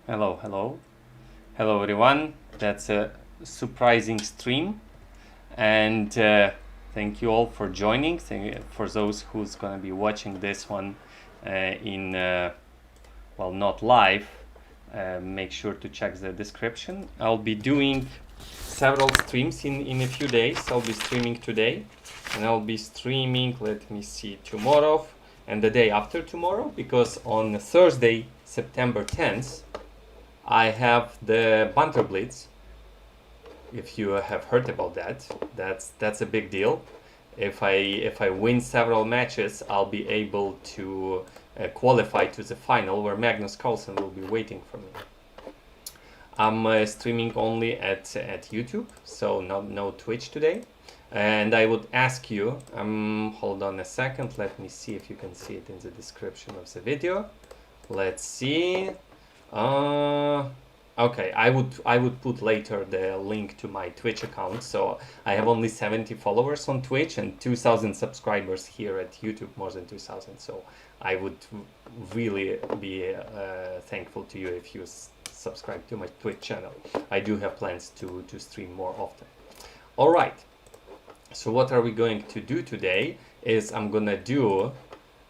Hello everyone. That's a surprising stream, and thank you all for joining. For those who's gonna be watching this one in not live, make sure to check the description. I'll be doing several streams in a few days. I'll be streaming today, and I'll be streaming, let me see, tomorrow and the day after tomorrow, because on Thursday, September 10th, I have the Banter Blitz. If you have heard about that, that's a big deal. If I win several matches, I'll be able to qualify to the final, where Magnus Carlsen will be waiting for me. I'm streaming only at YouTube, so no Twitch today. And I would ask you, hold on a second, let me see if you can see it in the description of the video. Let's see. Okay, I would put later the link to my Twitch account. So I have only 70 followers on Twitch and 2,000 subscribers here at YouTube, more than 2,000. So I would really be thankful to you if you subscribe to my Twitch channel. I do have plans to stream more often. All right. So what are we going to do today is I'm gonna do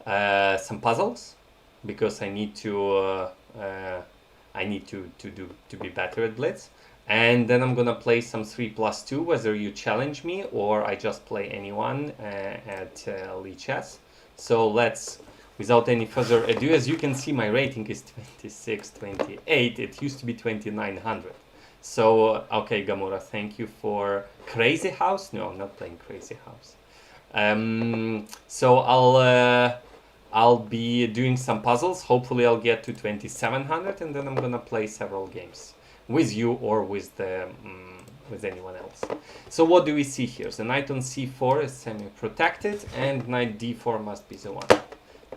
some puzzles, because I need to be better at Blitz, and then I'm gonna play some 3+2, whether you challenge me or I just play anyone at Lee Chess. So let's, without any further ado, as you can see, my rating is 2628. It used to be 2900. So okay, Gamora, thank you for Crazy House. No, I'm not playing Crazy House. So I'll be doing some puzzles. Hopefully I'll get to 2700, and then I'm gonna play several games with you or with with anyone else. So what do we see here? The knight on c4 is semi-protected, and knight d4 must be the one.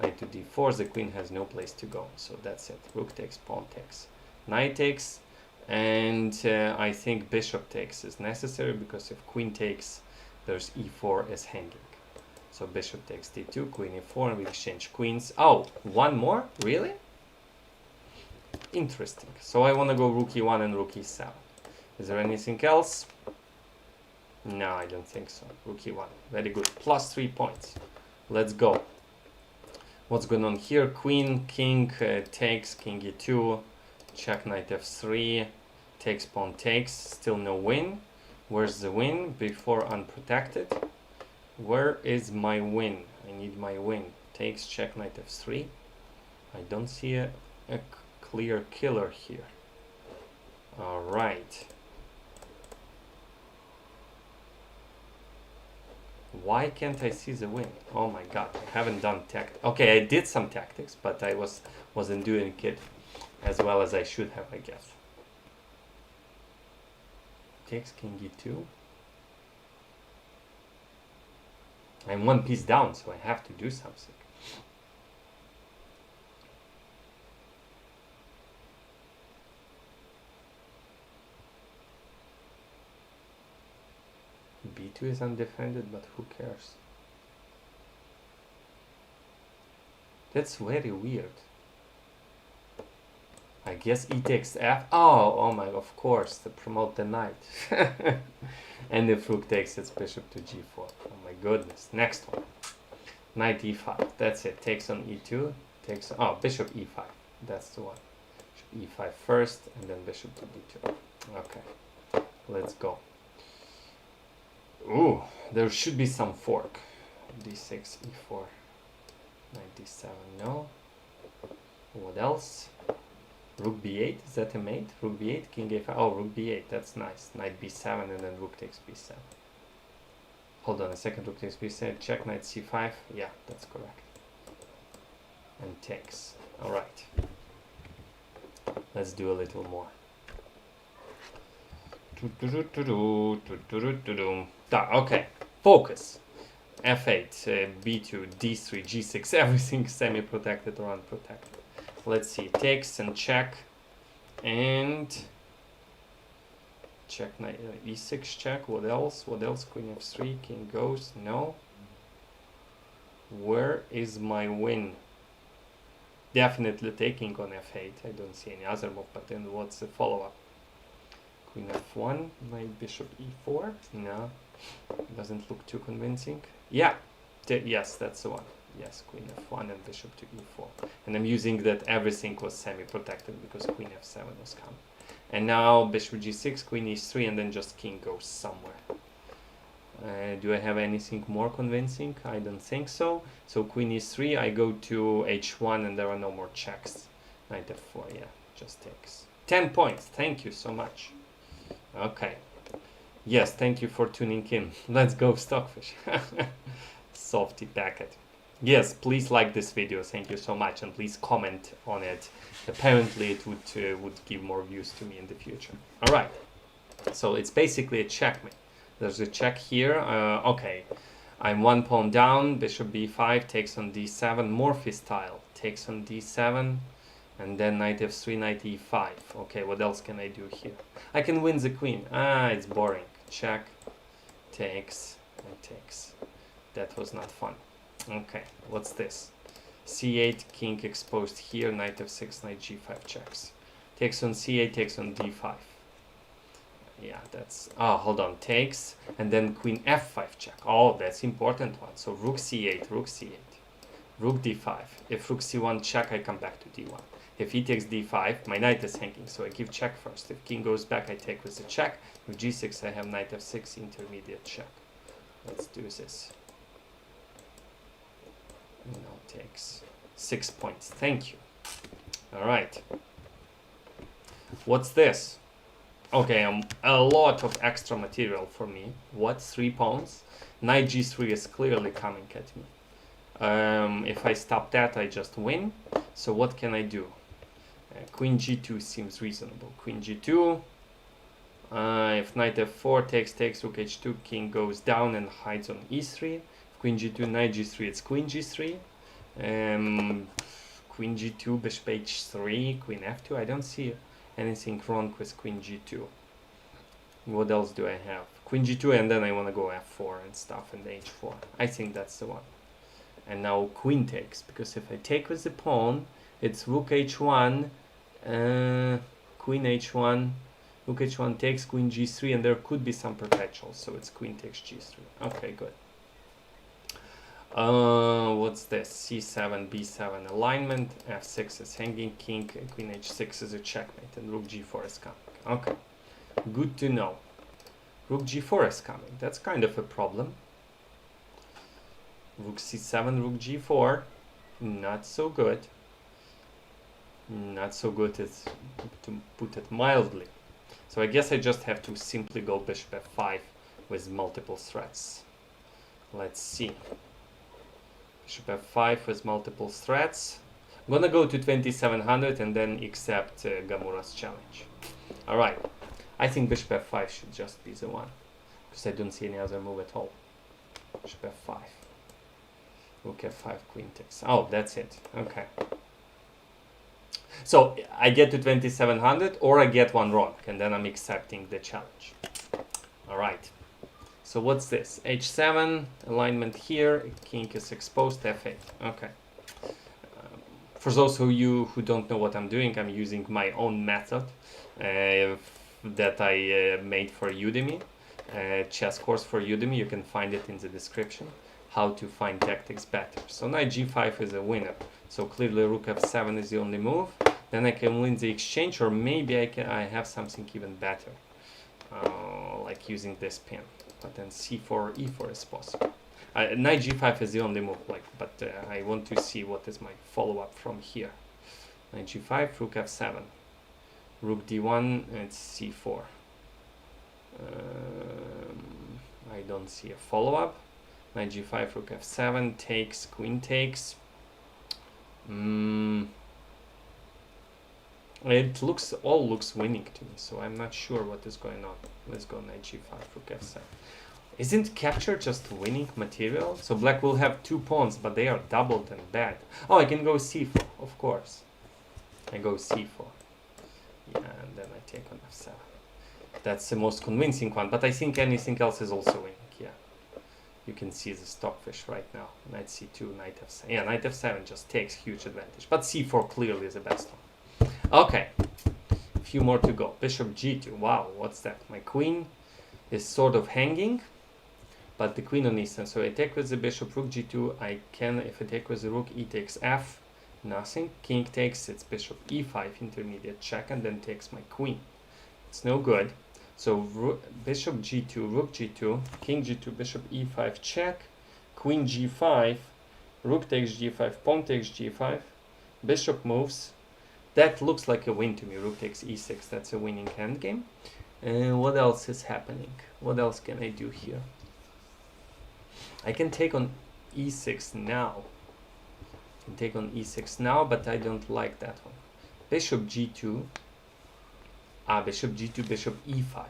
Knight to d4, the queen has no place to go, so that's it. Rook takes, pawn takes, knight takes, and I think bishop takes is necessary, because if queen takes, there's e4 is hanging. So bishop takes d2, queen e4, and we exchange queens. Oh, one more? Really? Interesting. So I want to go rook e1 and rook e7. Is there anything else? No, I don't think so. Rook e1. Very good. Plus 3 points. Let's go. What's going on here? Queen, king takes, king e2, check knight f3, takes, pawn takes. Still no win. Where's the win? Before unprotected. Where is my win? I need my win. Takes, check knight f3. I don't see a clear killer here. All right. Why can't I see the win? Oh my god, I haven't done tactics. Okay, I did some tactics, but I wasn't doing it as well as I should have, I guess. Takes, king e2. I'm one piece down, so I have to do something. b2 is undefended, but who cares? That's very weird. I guess e takes f. Oh my, of course, to promote the knight. And if rook takes, it's bishop to g4. Oh my goodness. Next one. Knight e5. That's it. Takes on e2. Takes. Oh, bishop e5. That's the one. Bishop e5 first, and then bishop to d2. Okay. Let's go. Ooh, there should be some fork. d6, e4. Knight d7. No. What else? Rook b8, is that a mate? Rook b8, king a5. Oh, rook b8, that's nice. Knight b7, and then rook takes b7. Hold on a second, rook takes b7. Check, knight c5. Yeah, that's correct. And takes. Alright. Let's do a little more. Okay, focus. f8, b2, d3, g6, everything semi-protected or unprotected. Let's see, takes and check, and check knight e6 check. What else? What else? Queen f3, king goes. No. Where is my win? definitely taking on f8. I don't see any other move, but then what's the follow-up? Queen f1, knight bishop e4. No, doesn't look too convincing. Yeah, yes, that's the one. Yes, queen f1 and bishop to e4. And I'm using that everything was semi-protected because queen f7 was coming. And now bishop g6, queen e3, and then just king goes somewhere. Do I have anything more convincing? I don't think so. So queen e3, I go to h1, and there are no more checks. Knight f4, yeah, just takes. 10 points, thank you so much. Okay. Yes, thank you for tuning in. Let's go, Stockfish. Softy packet. Yes, please like this video, thank you so much, and please comment on it. Apparently it would give more views to me in the future. All right, so it's basically a checkmate. There's a check here. Okay, I'm one pawn down. Bishop b5 takes on d7. Morphy style takes on d7, and then knight f3, knight e5. Okay, what else can I do here? I can win the queen. Ah, it's boring. Check, takes, and takes. That was not fun. Okay, what's this? c8, king exposed here. Knight f6, knight g5 checks. Takes on c8, takes on d5. Yeah, that's, oh, hold on, takes, and then queen f5 check. Oh, that's important one. So rook c8, rook c8, rook d5. If rook c1 check, I come back to d1. If he takes d5, my knight is hanging, so I give check first. If king goes back, I take with the check. With g6, I have knight f6, intermediate check. Let's do this. Now takes 6 points. Thank you. All right. What's this? Okay, a lot of extra material for me. What? 3 pawns? Knight g3 is clearly coming at me. If I stop that, I just win. So what can I do? Queen g2 seems reasonable. Queen g2. If knight f4 takes, rook h2, king goes down and hides on e3. If queen g2, knight g3, it's queen g3. Queen g2, bishop h3, queen f2. I don't see anything wrong with queen g2. What else do I have? Queen g2, and then I want to go f4 and stuff, and h4. I think that's the one. And now queen takes, because if I take with the pawn, it's rook h1, queen h1, rook h1 takes, queen g3, and there could be some perpetuals, so it's queen takes g3. Okay, good. What's this? c7, b7 alignment, f6 is hanging, king, queen h6 is a checkmate, and rook g4 is coming. Okay, good to know. Rook g4 is coming. That's kind of a problem. Rook c7, rook g4, not so good. Not so good, as to put it mildly. So I guess I just have to simply go bishop f5 with multiple threats. Let's see. Bishop f5 with multiple threats. I'm gonna go to 2700 and then accept Gamura's challenge. Alright, I think bishop f5 should just be the one, because I don't see any other move at all. Bishop f5. Rook f5, queen takes. Oh, that's it. Okay. So I get to 2700 or I get one wrong, and then I'm accepting the challenge. Alright. So what's this? h7, alignment here, king is exposed, f8. Okay. For those of you who don't know what I'm doing, I'm using my own method that I made for Udemy, chess course for Udemy. You can find it in the description, how to find tactics better. So knight g5 is a winner. So clearly rook f7 is the only move. Then I can win the exchange, or maybe I have something even better, like using this pin. But then c4 or e4 is possible. Knight g5 is the only move, but I want to see what is my follow-up from here. Knight g5, rook f7, rook d1, it's c4. I don't see a follow-up. Knight g5, rook f7, takes, queen takes. It all looks winning to me, so I'm not sure what is going on. Let's go knight g5, rook f7. Isn't capture just winning material? So black will have 2 pawns, but they are doubled and bad. Oh, I can go c4, of course. I go c4. Yeah, and then I take on f7. That's the most convincing one, but I think anything else is also winning, yeah. You can see the stockfish right now. Knight c2, knight f7. Yeah, knight f7 just takes huge advantage. But c4 clearly is the best one. Okay, a few more to go. Bishop g2. Wow, what's that? My queen is sort of hanging, but the queen on e7. So I take with the bishop, rook g2. I can, if I take with the rook, e takes f. Nothing. King takes its bishop e5, intermediate check, and then takes my queen. It's no good. So bishop g2, rook g2, king g2, bishop e5 check, queen g5, rook takes g5, pawn takes g5, bishop moves. That looks like a win to me. Rook takes e6. That's a winning endgame. And what else is happening? What else can I do here? I can take on e6 now. Can take on e6 now, but I don't like that one. Bishop g2. Bishop g2, bishop e5.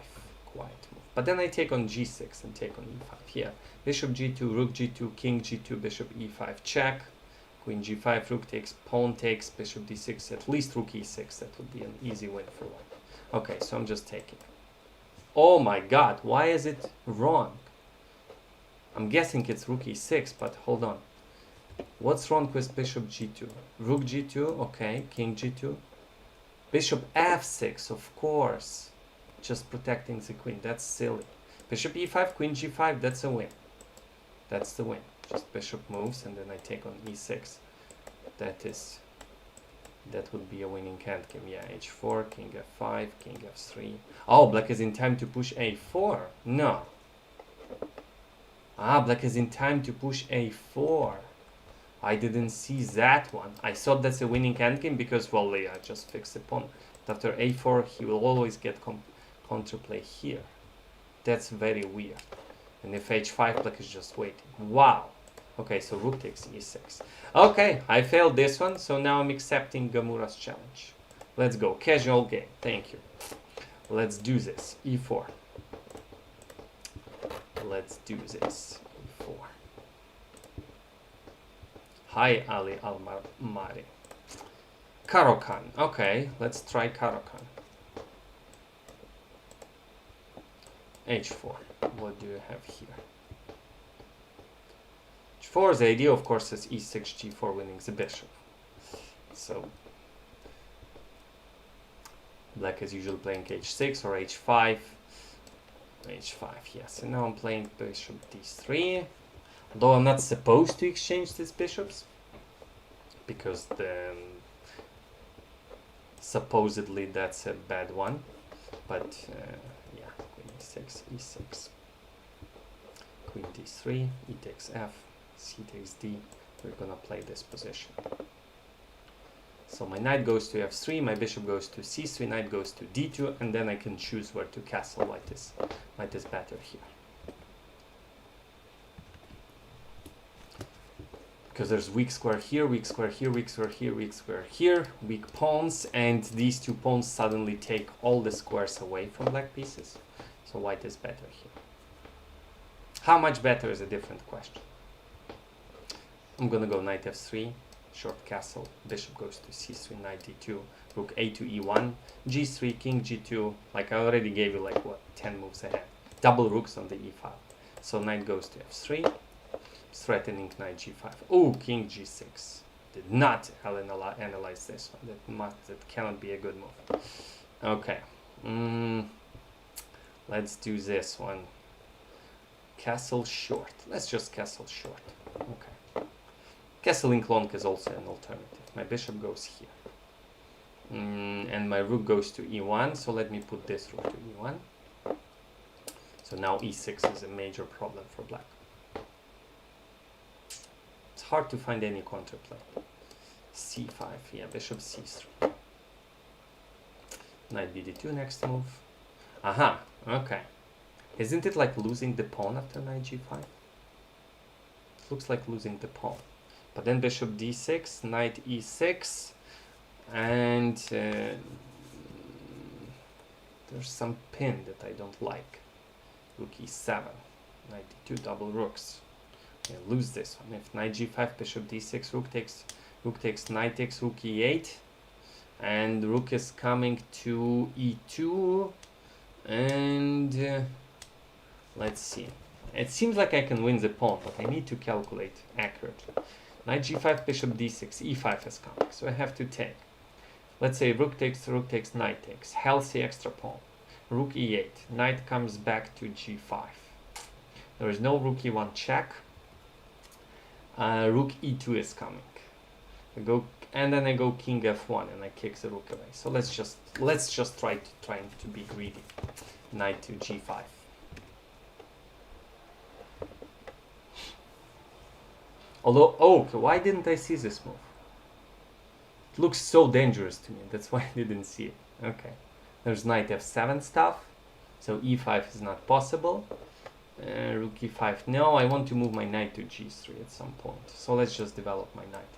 Quiet move. But then I take on g6 and take on e5. Yeah. Bishop g2, rook g2, king g2, bishop e5 check. Queen g5, rook takes, pawn takes, bishop d6, at least rook e6. That would be an easy win for white. Okay, so I'm just taking. Oh my god, why is it wrong? I'm guessing it's rook e6, but hold on. What's wrong with bishop g2? Rook g2, okay, king g2. Bishop f6, of course. Just protecting the queen, that's silly. Bishop e5, queen g5, that's a win. That's the win. Just bishop moves and then I take on e6. That would be a winning endgame. Yeah, h4, king f5, king f3. Oh, black is in time to push a4. No. Black is in time to push a4. I didn't see that one. I thought that's a winning endgame because, well, yeah, just fix the pawn. But after a4, he will always get counterplay here. That's very weird. And if h5, black is just waiting. Wow. Okay, so rook takes e6. Okay, I failed this one, so now I'm accepting Gamura's challenge. Let's go. Casual game. Thank you. Let's do this. e4. Let's do this. e4. Hi, Ali Al-Mari. Caro-Kann. Okay, let's try Caro-Kann. h4. What do you have here? h4, the idea, of course, is e6, g4, winning the bishop. So, black is usually playing h6 or h5. h5, yes. And now I'm playing bishop d3. Although I'm not supposed to exchange these bishops, because then supposedly that's a bad one. But yeah, queen e6, e6, queen d3, e takes f, c takes d. We're gonna play this position. So my knight goes to f3, my bishop goes to c3, knight goes to d2, and then I can choose where to castle. White is better here. Because there's weak square here, weak square here, weak square here, weak square here, weak pawns, and these two pawns suddenly take all the squares away from black pieces. So white is better here. How much better is a different question. I'm gonna go knight f3, short castle, bishop goes to c3, knight d2, rook a2, e1, g3, king g2, like I already gave you like what, 10 moves ahead. Double rooks on the e file. So knight goes to f3. Threatening knight g5. Oh, king g6. Did not analyze this one. That cannot be a good move. Okay. Let's do this one. Castle short. Let's just castle short. Okay. Castling long is also an alternative. My bishop goes here. And my rook goes to e1. So let me put this rook to e1. So now e6 is a major problem for black. Hard to find any counterplay. c5, yeah, bishop c3. Knight bd2, next move. Aha, okay. Isn't it like losing the pawn after knight g5? It looks like losing the pawn. But then bishop d6, knight e6, and there's some pin that I don't like. Rook e7, knight d2, double rooks. Yeah, lose this one. If knight g5, bishop d6, rook takes, knight takes, rook e8, and rook is coming to e2, and let's see. It seems like I can win the pawn, but I need to calculate accurately. Knight g5, bishop d6, e5 is coming, so I have to take. Let's say rook takes, knight takes. Healthy extra pawn. Rook e8. Knight comes back to g5. There is no rook e1 check. Rook e2 is coming. And then I go king f1 and I kick the rook away. So let's just try to be greedy. Knight to g5. Although, okay, why didn't I see this move? It looks so dangerous to me. That's why I didn't see it. Okay. There's knight f7 stuff. So e5 is not possible. Rook e5. No, I want to move my knight to g3 at some point. So let's just develop my knight.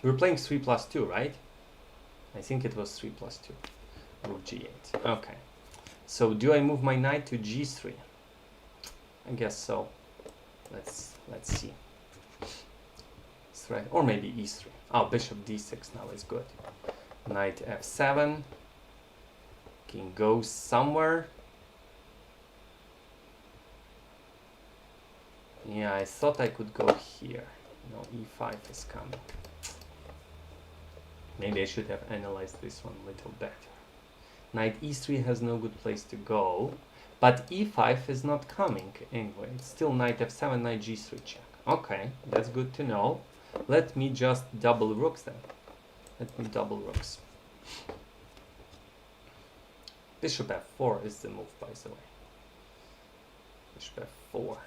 We're playing 3+2, right? I think it was 3+2. Rook g8. Okay. So do I move my knight to g3? I guess so. Let's see. Right. Or maybe e3. Oh, bishop d6 now is good. Knight f7. King goes somewhere. Yeah, I thought I could go here. No, e5 is coming. Maybe I should have analyzed this one a little better. Knight e3 has no good place to go. But e5 is not coming anyway. It's still knight f7, knight g3 check. Okay, that's good to know. Let me just double rooks then. Let me double rooks. Bishop f4 is the move, by the way. Bishop f4.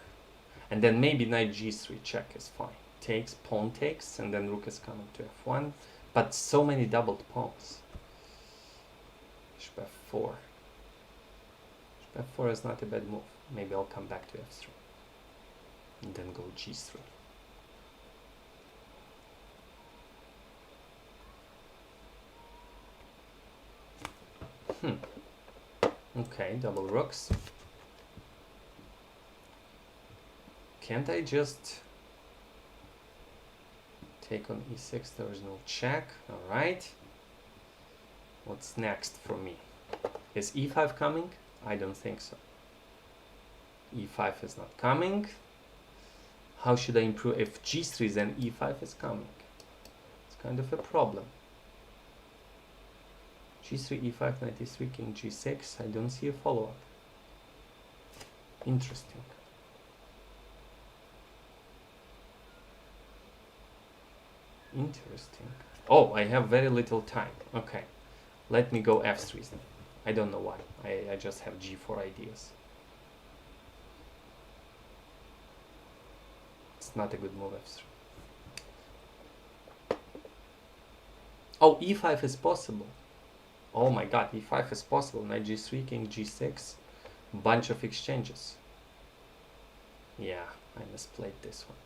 And then maybe knight g3 check is fine. Takes, pawn takes, and then rook is coming to f1. But so many doubled pawns. Bishop f4. Bishop f4 is not a bad move. Maybe I'll come back to f3. And then go g3. Okay, double rooks. Can't I just take on e6? There is no check. Alright. What's next for me? Is e5 coming? I don't think so. e5 is not coming. How should I improve? If g3, then e5 is coming. It's kind of a problem. g3, e5, knight e3, king g6. I don't see a follow-up. Interesting. Interesting. Oh, I have very little time. Okay. Let me go f3 then. I don't know why. I just have g4 ideas. It's not a good move, f3. Oh, e5 is possible. Oh my god, e5 is possible. Knight g3, king g6. Bunch of exchanges. Yeah, I misplayed this one.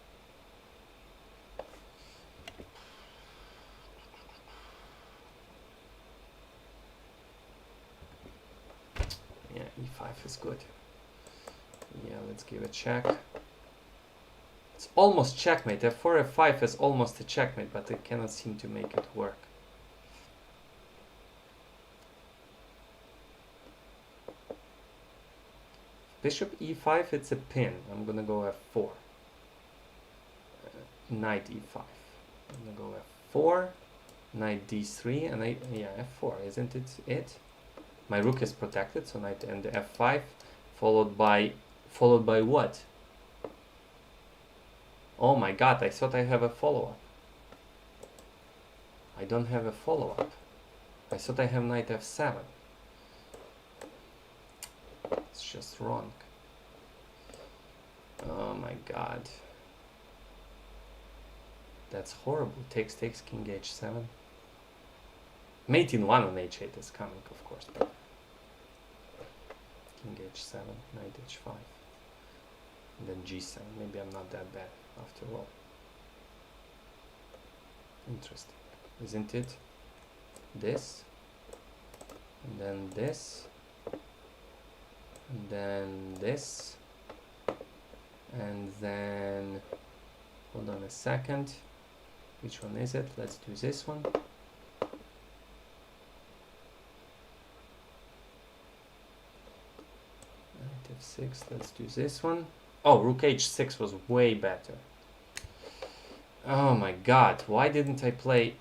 Yeah, e5 is good. Yeah, let's give a check. It's almost checkmate. f4, f5 is almost a checkmate, but I cannot seem to make it work. Bishop e5, it's a pin. I'm gonna go f4. Knight e5. I'm gonna go f4. Knight d3, and yeah, f4, isn't it? My rook is protected, so knight and f5, followed by what? Oh my god, I thought I have a follow-up. I don't have a follow-up. I thought I have knight f7. It's just wrong. Oh my god. That's horrible. Takes, king h7. Mate in 1 on h8 is coming, of course. But king h7, knight h5. And then g7. Maybe I'm not that bad after all. Interesting. Isn't it? This. And then this. And then this. And then, hold on a second. Which one is it? Let's do this one. h6, let's do this one. Oh, rook h6 was way better. Oh my god, why didn't I play?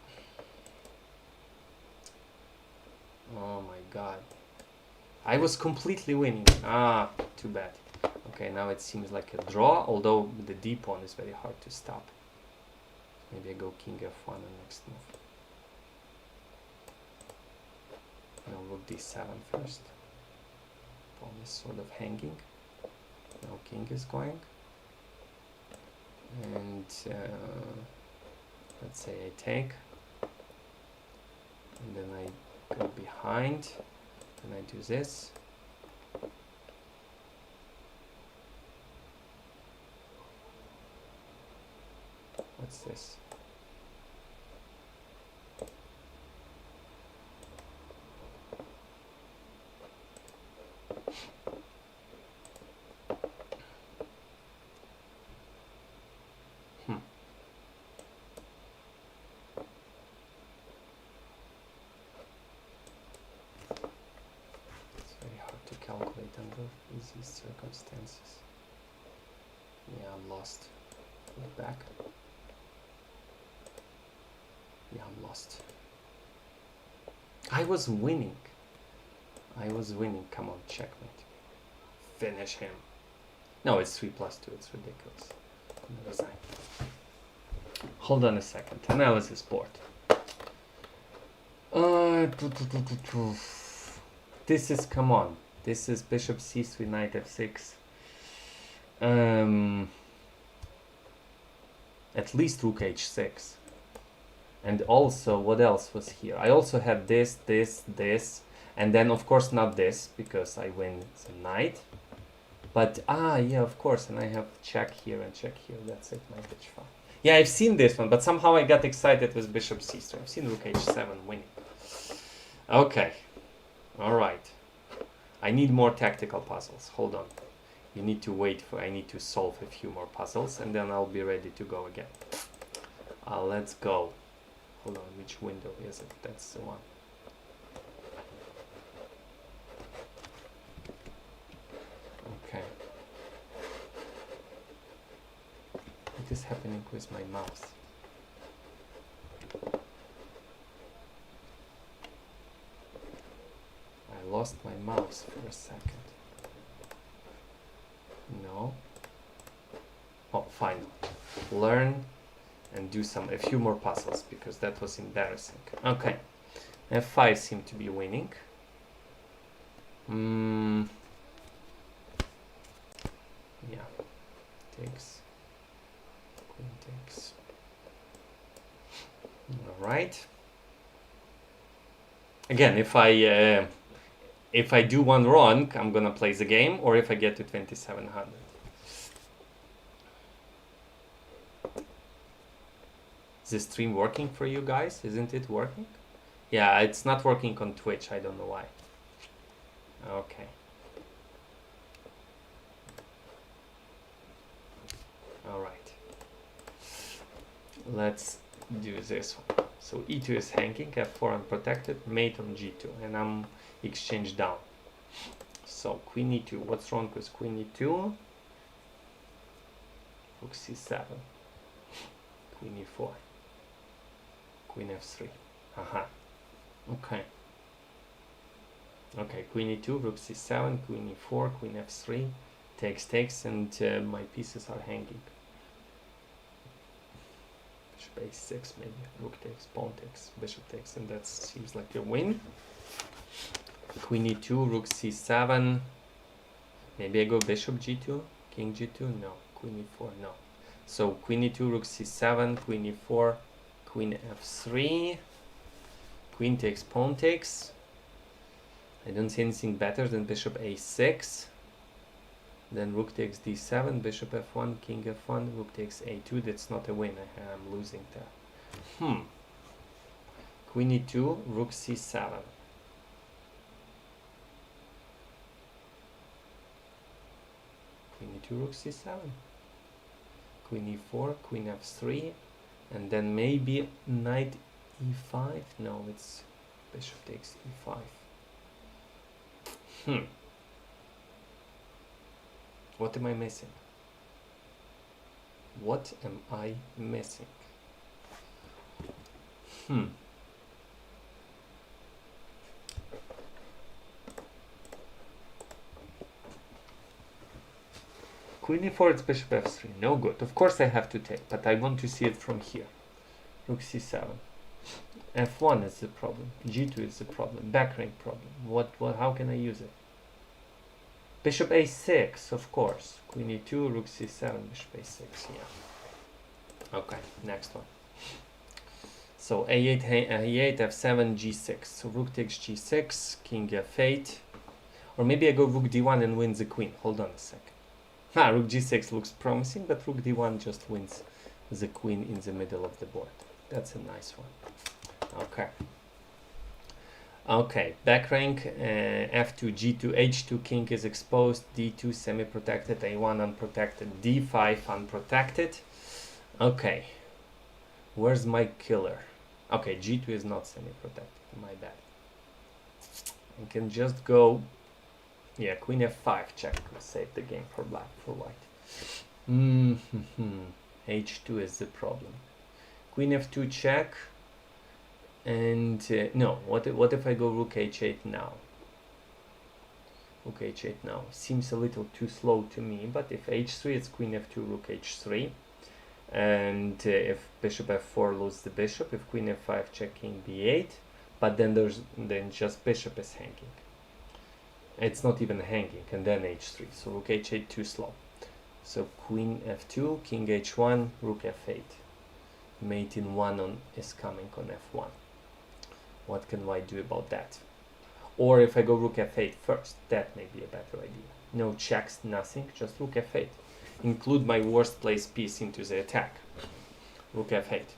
Oh my god. I was completely winning. Ah, too bad. Okay, now it seems like a draw, although the d pawn is very hard to stop. Maybe I go king f1 on next move. No, rook d7 first. Pawn is sort of hanging. Now king is going. And let's say I take. And then I go behind. And I do this. What's this? Calculate under easy circumstances. Yeah, I'm lost. Look back. Yeah, I'm lost. I was winning. Come on, checkmate. Finish him. No, it's 3 plus 2. It's ridiculous. Resign. Hold on a second. Analysis board. This is, come on. This is bishop c3, knight f6. At least rook h6. And also, what else was here? I also had this, and then of course not this, because I win the knight. But, yeah, of course, and I have check here and check here. That's it, knight h5. Yeah, I've seen this one, but somehow I got excited with bishop c3. I've seen rook h7 winning. Okay, all right. I need more tactical puzzles. Hold on. You need to wait for, I need to solve a few more puzzles and then I'll be ready to go again. Let's go. Hold on, which window is it? That's the one. Okay. What is happening with my mouse? I lost my mouse for a second. No. Oh, fine. Learn and do a few more puzzles because that was embarrassing. Okay. F5 seemed to be winning. Yeah. Takes. Queen takes. All right. Again, if I do one wrong, I'm gonna play the game, or if I get to 2700. Is this stream working for you guys? Isn't it working? Yeah, it's not working on Twitch. I don't know why. Okay. All right. Let's do this one. So e2 is hanging, f4 unprotected, mate on g2, and I'm exchange down. So queen e2. What's wrong with queen e2? Rook c7. Queen e4. Queen f3. Aha. Okay. Okay, queen e2, rook c7, queen e4, queen f3. Takes, and my pieces are hanging. Bishop a6 maybe. Rook takes, pawn takes, bishop takes, and that seems like a win. Queen e2, rook c7. Maybe I go bishop g2, king g2. No. Queen e4. No. So queen e2, rook c7, queen e4, queen f3. Queen takes, pawn takes. I don't see anything better than bishop a6. Then rook takes d7, bishop f1, king f1, rook takes a2. That's not a win. I'm losing there. Queen e2, rook c7. Queen e2, rook c7. Queen e4, queen f3, and then maybe knight e5. No, it's bishop takes e5. What am I missing? What am I missing? Queen e4, it's bishop f3. No good. Of course I have to take, but I want to see it from here. Rook c7. f1 is the problem. g2 is the problem. Back rank problem. How can I use it? Bishop a6, of course. Queen e2, rook c7, bishop a6. Yeah. Okay, next one. So a8, a8, f7, g6. So rook takes g6, king f8. Or maybe I go rook d1 and win the queen. Hold on a second. Rook g6 looks promising, but rook d1 just wins the queen in the middle of the board. That's a nice one. Okay. Okay, back rank, f2, g2, h2, king is exposed, d2 semi-protected, a1 unprotected, d5 unprotected. Okay, where's my killer? Okay, g2 is not semi-protected, my bad. I can just go, yeah, queen f5 check to save the game for black, for white. H2 is the problem. Queen f2 check. And no, what if I go rook h8 now? Rook h8 now seems a little too slow to me, but if h3, it's queen f2, rook h3. And if bishop f4 loses the bishop, if queen f5 check king b8, but then just bishop is hanging. It's not even hanging, and then h3. So rook h8 too slow. So queen f2, king h1, rook f8. Mate in 1 is coming on f1. What can white do about that? Or if I go rook f8 first, that may be a better idea. No checks, nothing, just rook f8. Include my worst placed piece into the attack. Rook f8.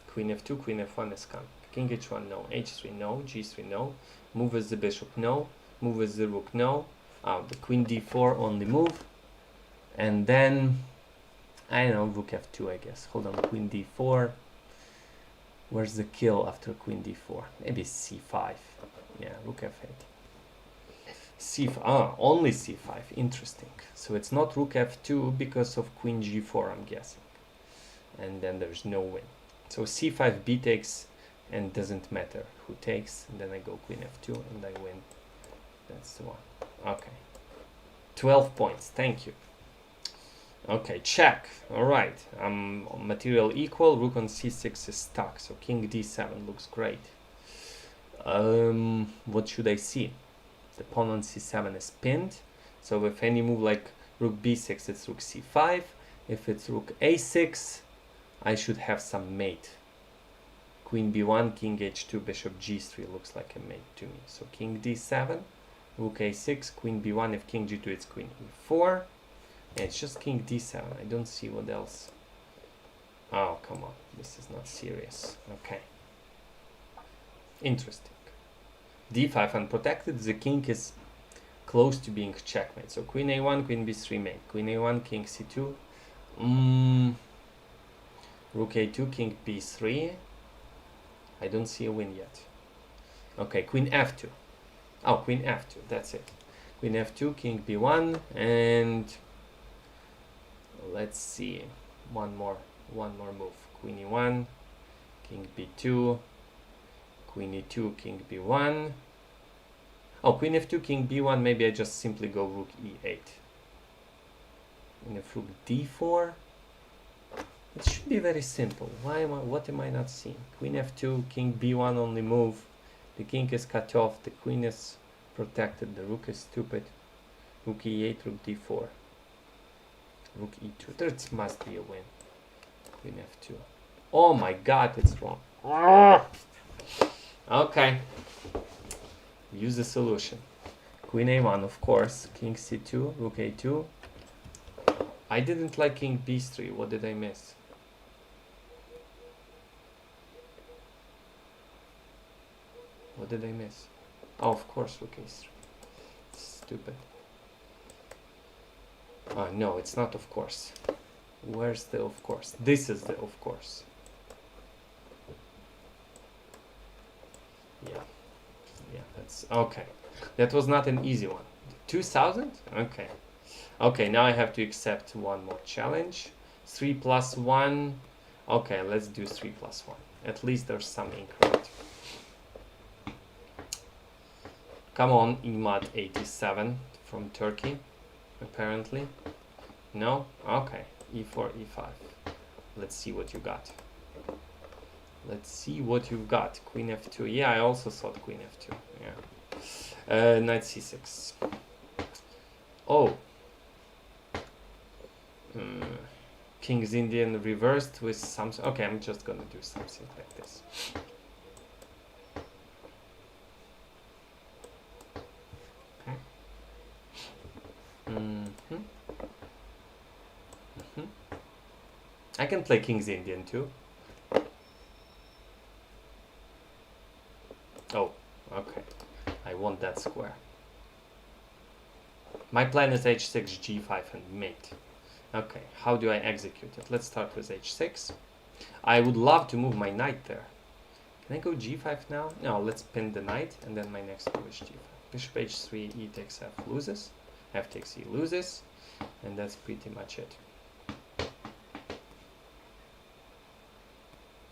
Queen f2, queen f1 is coming. King h1, no. h3, no. g3, no. Move as the bishop, no. Move as the rook, no. The queen d4, only move. And then, I don't know, rook f2, I guess. Hold on, queen d4. Where's the kill after queen d4? Maybe c5. Yeah, rook f8. c5, only c5, interesting. So it's not rook f2 because of queen g4, I'm guessing. And then there's no win. So c5, b takes, and doesn't matter who takes. And then I go queen f2 and I win. That's the one. Okay. 12 points, thank you. Okay, check. All right, material equal. Rook on c6 is stuck, so king d7 looks great. What should I see? The pawn on c7 is pinned, so if any move like rook b6, it's rook c5. If it's rook a6, I should have some mate. Queen b1, king h2, bishop g3 looks like a mate to me. So king d7, rook a6, queen b1. If king g2, it's queen e4. Yeah, it's just king d7. I don't see what else. Oh, come on. This is not serious. Okay. Interesting. d5 unprotected. The king is close to being checkmate. So queen a1, queen b3 mate. Queen a1, king c2. Rook a2, king b3. I don't see a win yet. Okay, queen f2. Oh, queen f2. That's it. Queen f2, king b1, and let's see, one more move. Queen e1, king b2, queen e2, king b1. Oh, queen f2, king b1. Maybe I just simply go rook e8. And if rook d4, it should be very simple. What am I not seeing? Queen f2, king b1 only move. The king is cut off. The queen is protected. The rook is stupid. Rook e8, rook d4. Rook e2. There must be a win. Queen f2. Oh my god, it's wrong. Okay. Use the solution. Queen a1, of course. King c2, rook a2. I didn't like king b3. What did I miss? What did I miss? Oh, of course, rook a3. Stupid. No, it's not of course. Where's the of course? This is the of course. Yeah, that's okay. That was not an easy one. 2000? Okay. Okay, now I have to accept one more challenge. 3 plus 1. Okay, let's do 3 plus 1. At least there's some increment. Come on, Imad 87 from Turkey, apparently. No? Okay. E4, E5. Let's see what you got. Let's see what you've got. Queen F2. Yeah, I also thought Queen F2. Yeah. Knight C6. Oh. King's Indian reversed with something. Okay, I'm just gonna do something like this. I can play King's Indian too. Oh, okay. I want that square. My plan is h6, g5, and mate. Okay, how do I execute it? Let's start with h6. I would love to move my knight there. Can I go g5 now? No, let's pin the knight, and then my next move is g5. Bishop h3, e takes f, loses. F takes e, loses. And that's pretty much it.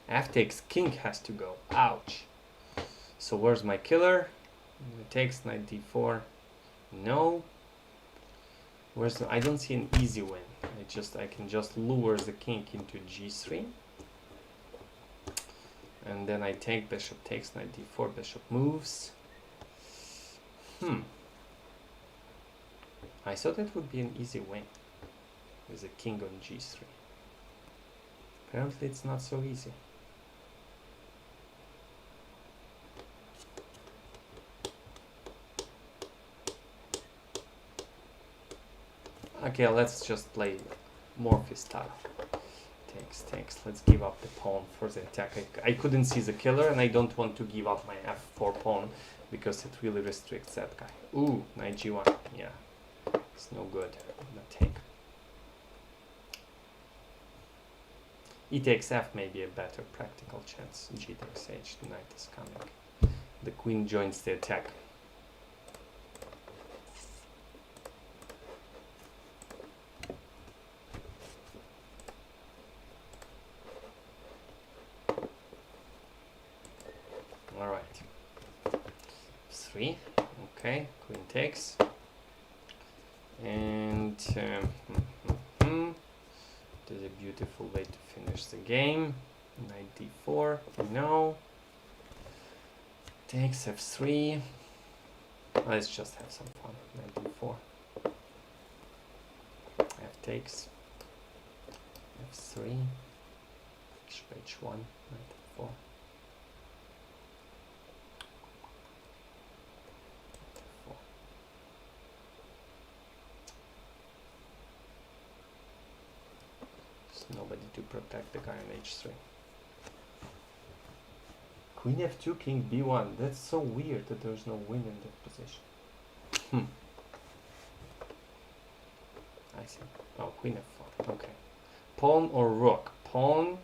F takes king has to go. Ouch. So where's my killer? It takes knight d4. No. Where's I don't see an easy win. I can just lure the king into g3. And then I take bishop takes knight d4, bishop moves. I thought it would be an easy win with the king on g3. Apparently it's not so easy. Okay, let's just play Morphy style. Takes. Let's give up the pawn for the attack. I couldn't see the killer, and I don't want to give up my f4 pawn because it really restricts that guy. Ooh, knight g1. Yeah, it's no good. I'm gonna take. E takes f may be a better practical chance. G takes h. The knight is coming. The queen joins the attack. Okay, queen takes, and it is a beautiful way to finish the game. Knight d4, no. Takes f3. Let's just have some fun. Knight d4. F takes. f3. Bishop h1. Knight d4. Nobody to protect the guy on h3. Queen f2, king b1. That's so weird that there's no win in that position. I see. Oh, queen f4. Okay. Pawn or rook? Pawn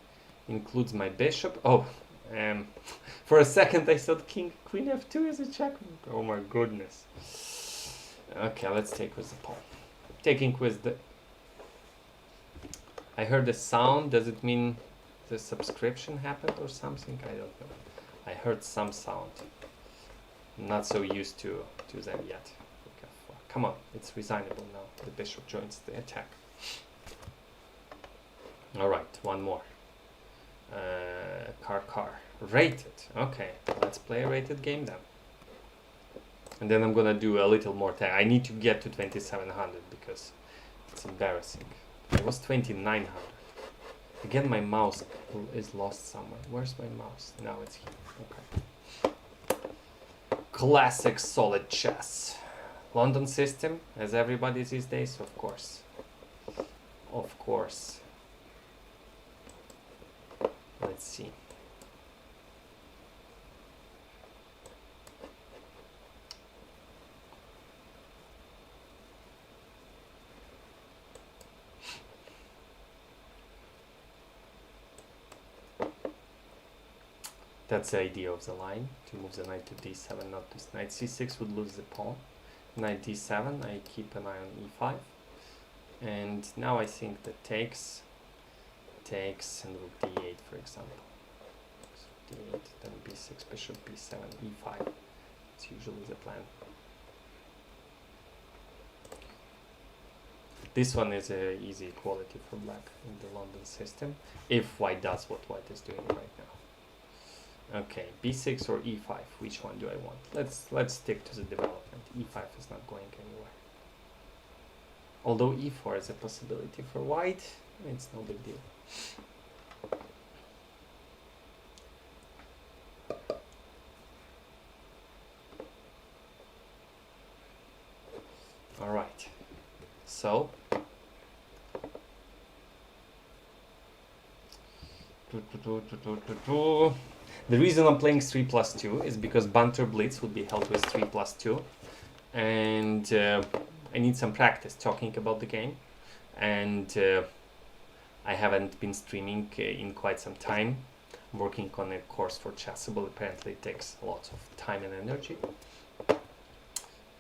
includes my bishop. Oh, for a second I thought queen f2 is a checkmate. Oh my goodness. Okay, let's take with the pawn. Taking with the... I heard a sound. Does it mean the subscription happened or something? I don't know. I heard some sound. I'm not so used to them yet. Come on, it's resignable now. The bishop joins the attack. All right, one more. Car. Rated. Okay, let's play a rated game then. And then I'm gonna do a little more tag. I need to get to 2700 because it's embarrassing. It was 2900. Again, my mouse is lost somewhere. Where's my mouse? Now it's here. Okay. Classic solid chess. London system, as everybody these days, of course. Of course. Let's see. That's the idea of the line, to move the knight to d7, not to knight c6 would lose the pawn. Knight d7, I keep an eye on e5. And now I think that takes, and rook d8, for example. So d8, then b6, bishop b7, e5. It's usually the plan. This one is a easy equality for black in the London system, if white does what white is doing right now. Okay, b6 or e5, which one do I want? Let's stick to the development. e5 is not going anywhere. Although e4 is a possibility for white, it's no big deal. All right, so the reason I'm playing 3+2 is because Banter Blitz would be held with 3+2, and I need some practice talking about the game, and I haven't been streaming in quite some time. I'm working on a course for Chessable. Apparently it takes lots of time and energy.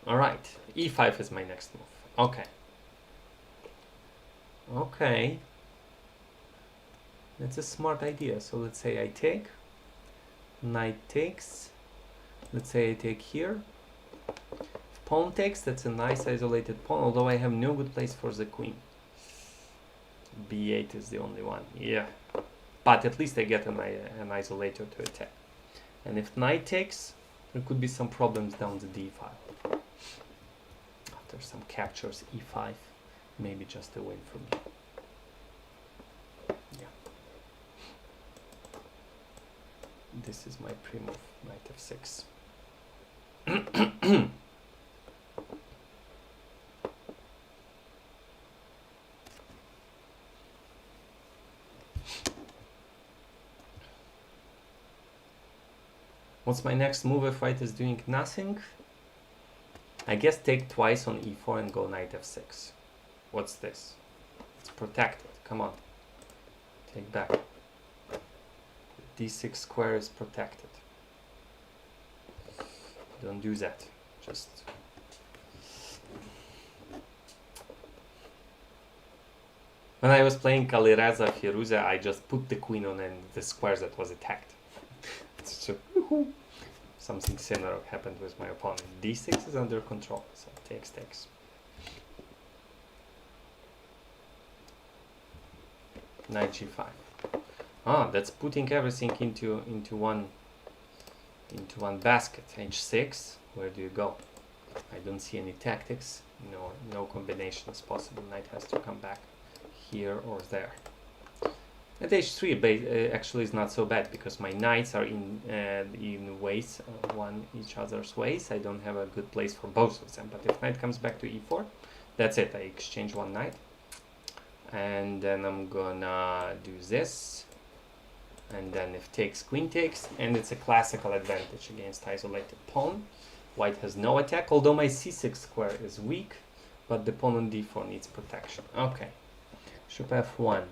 All right, e5 is my next move. Okay, that's a smart idea. So let's say I take, knight takes, let's say I take here. If pawn takes, that's a nice isolated pawn, although I have no good place for the queen. b8 is the only one, yeah, but at least I get an isolator to attack. And if knight takes, there could be some problems down the d file. After some captures, e5, maybe just a win for me. Yeah. This is my pre-move, knight f6. What's my next move if white is doing nothing? I guess take twice on e4 and go knight f6. What's this? It's protected. Come on. Take back. d6 square is protected. Don't do that. Just... When I was playing Alireza Firuza, I just put the queen on and the square that was attacked. So, something similar happened with my opponent. d6 is under control, so takes. Knight g5. Ah, that's putting everything into one basket. h6. Where do you go? I don't see any tactics. No combinations possible. Knight has to come back here or there. At h3 actually is not so bad because my knights are in ways, each other's ways. I don't have a good place for both of them. But if knight comes back to e4, that's it. I exchange one knight, and then I'm gonna do this, and then if takes, queen takes, and it's a classical advantage against isolated pawn. White has no attack, although my c6 square is weak, but the pawn on d4 needs protection. Okay, bishop f1.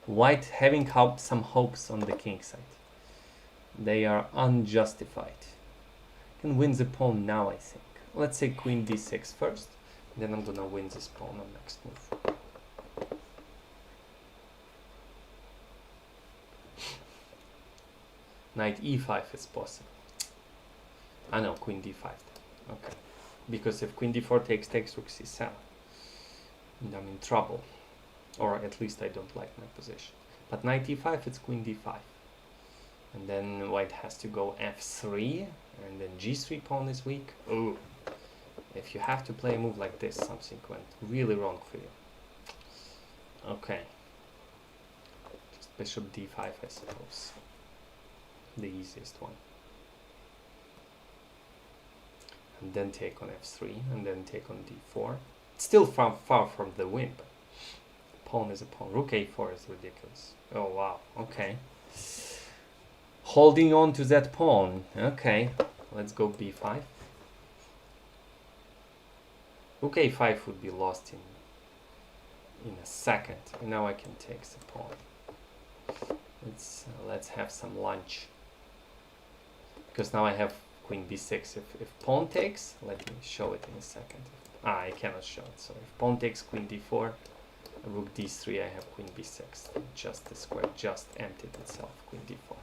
White having some hopes on the king side. They are unjustified. Can win the pawn now, I think. Let's say queen d6 first, then I'm gonna win this pawn on next move. Knight e5 is possible. I know, queen d5 then. Okay. Because if queen d4 takes, rook c7, and I'm in trouble. Or at least I don't like my position. But knight e5, it's queen d5. And then white has to go f3, and then g3 pawn is weak. Ooh. If you have to play a move like this, something went really wrong for you. Okay. Just bishop d5, I suppose. The easiest one. And then take on f3, and then take on d4. It's still far from the win, but pawn is a pawn. Rook a4 is ridiculous. Oh wow, okay. Holding on to that pawn. Okay, let's go b5. Rook a5 would be lost in a second. And now I can take the pawn. Let's have some lunch. because now I have queen b6. If pawn takes, let me show it in a second. I cannot show it. So if pawn takes queen d4, rook d3, I have queen b6. Just the square just emptied itself. Queen d4.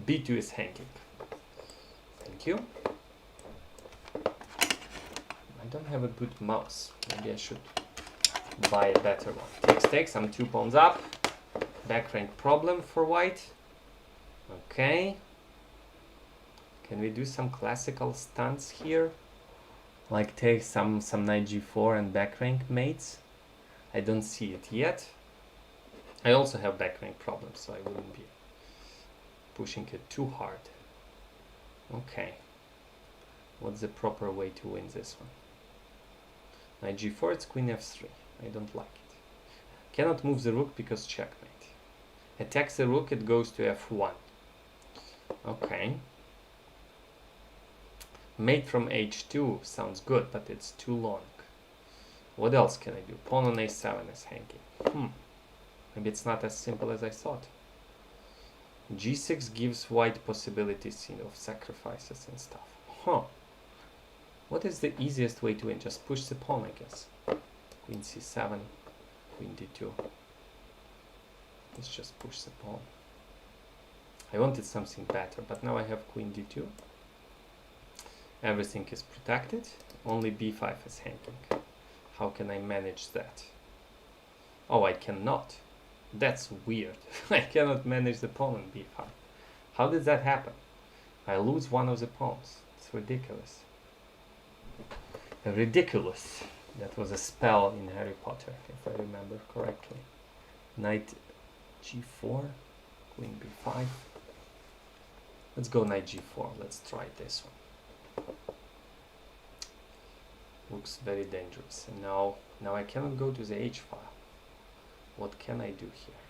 b2 is hanging. Thank you. I don't have a good mouse. Maybe I should buy a better one. Takes. I'm 2 pawns up. Back rank problem for white. Okay. Can we do some classical stunts here? Like take some knight g4 and back rank mates? I don't see it yet. I also have back rank problems, so I wouldn't be pushing it too hard. Okay. What's the proper way to win this one? Knight g4, it's queen f3. I don't like it. Cannot move the rook because checkmate. Attacks the rook, it goes to f1. Okay. Mate from h2 sounds good, but it's too long. What else can I do? Pawn on a7 is hanging. Maybe it's not as simple as I thought. g6 gives white possibilities, you know, of sacrifices and stuff. What is the easiest way to win? Just push the pawn, I guess. Queen c7, queen d2. Let's just push the pawn. I wanted something better, but now I have queen d2. Everything is protected. Only b5 is hanging. How can I manage that? Oh, I cannot. That's weird. I cannot manage the pawn on b5. How did that happen? I lose one of the pawns. It's ridiculous. Ridiculous. That was a spell in Harry Potter, if I remember correctly. Knight g4, queen b5. Let's go knight g4. Let's try this one. Looks very dangerous. And now I cannot go to the h file. What can I do here?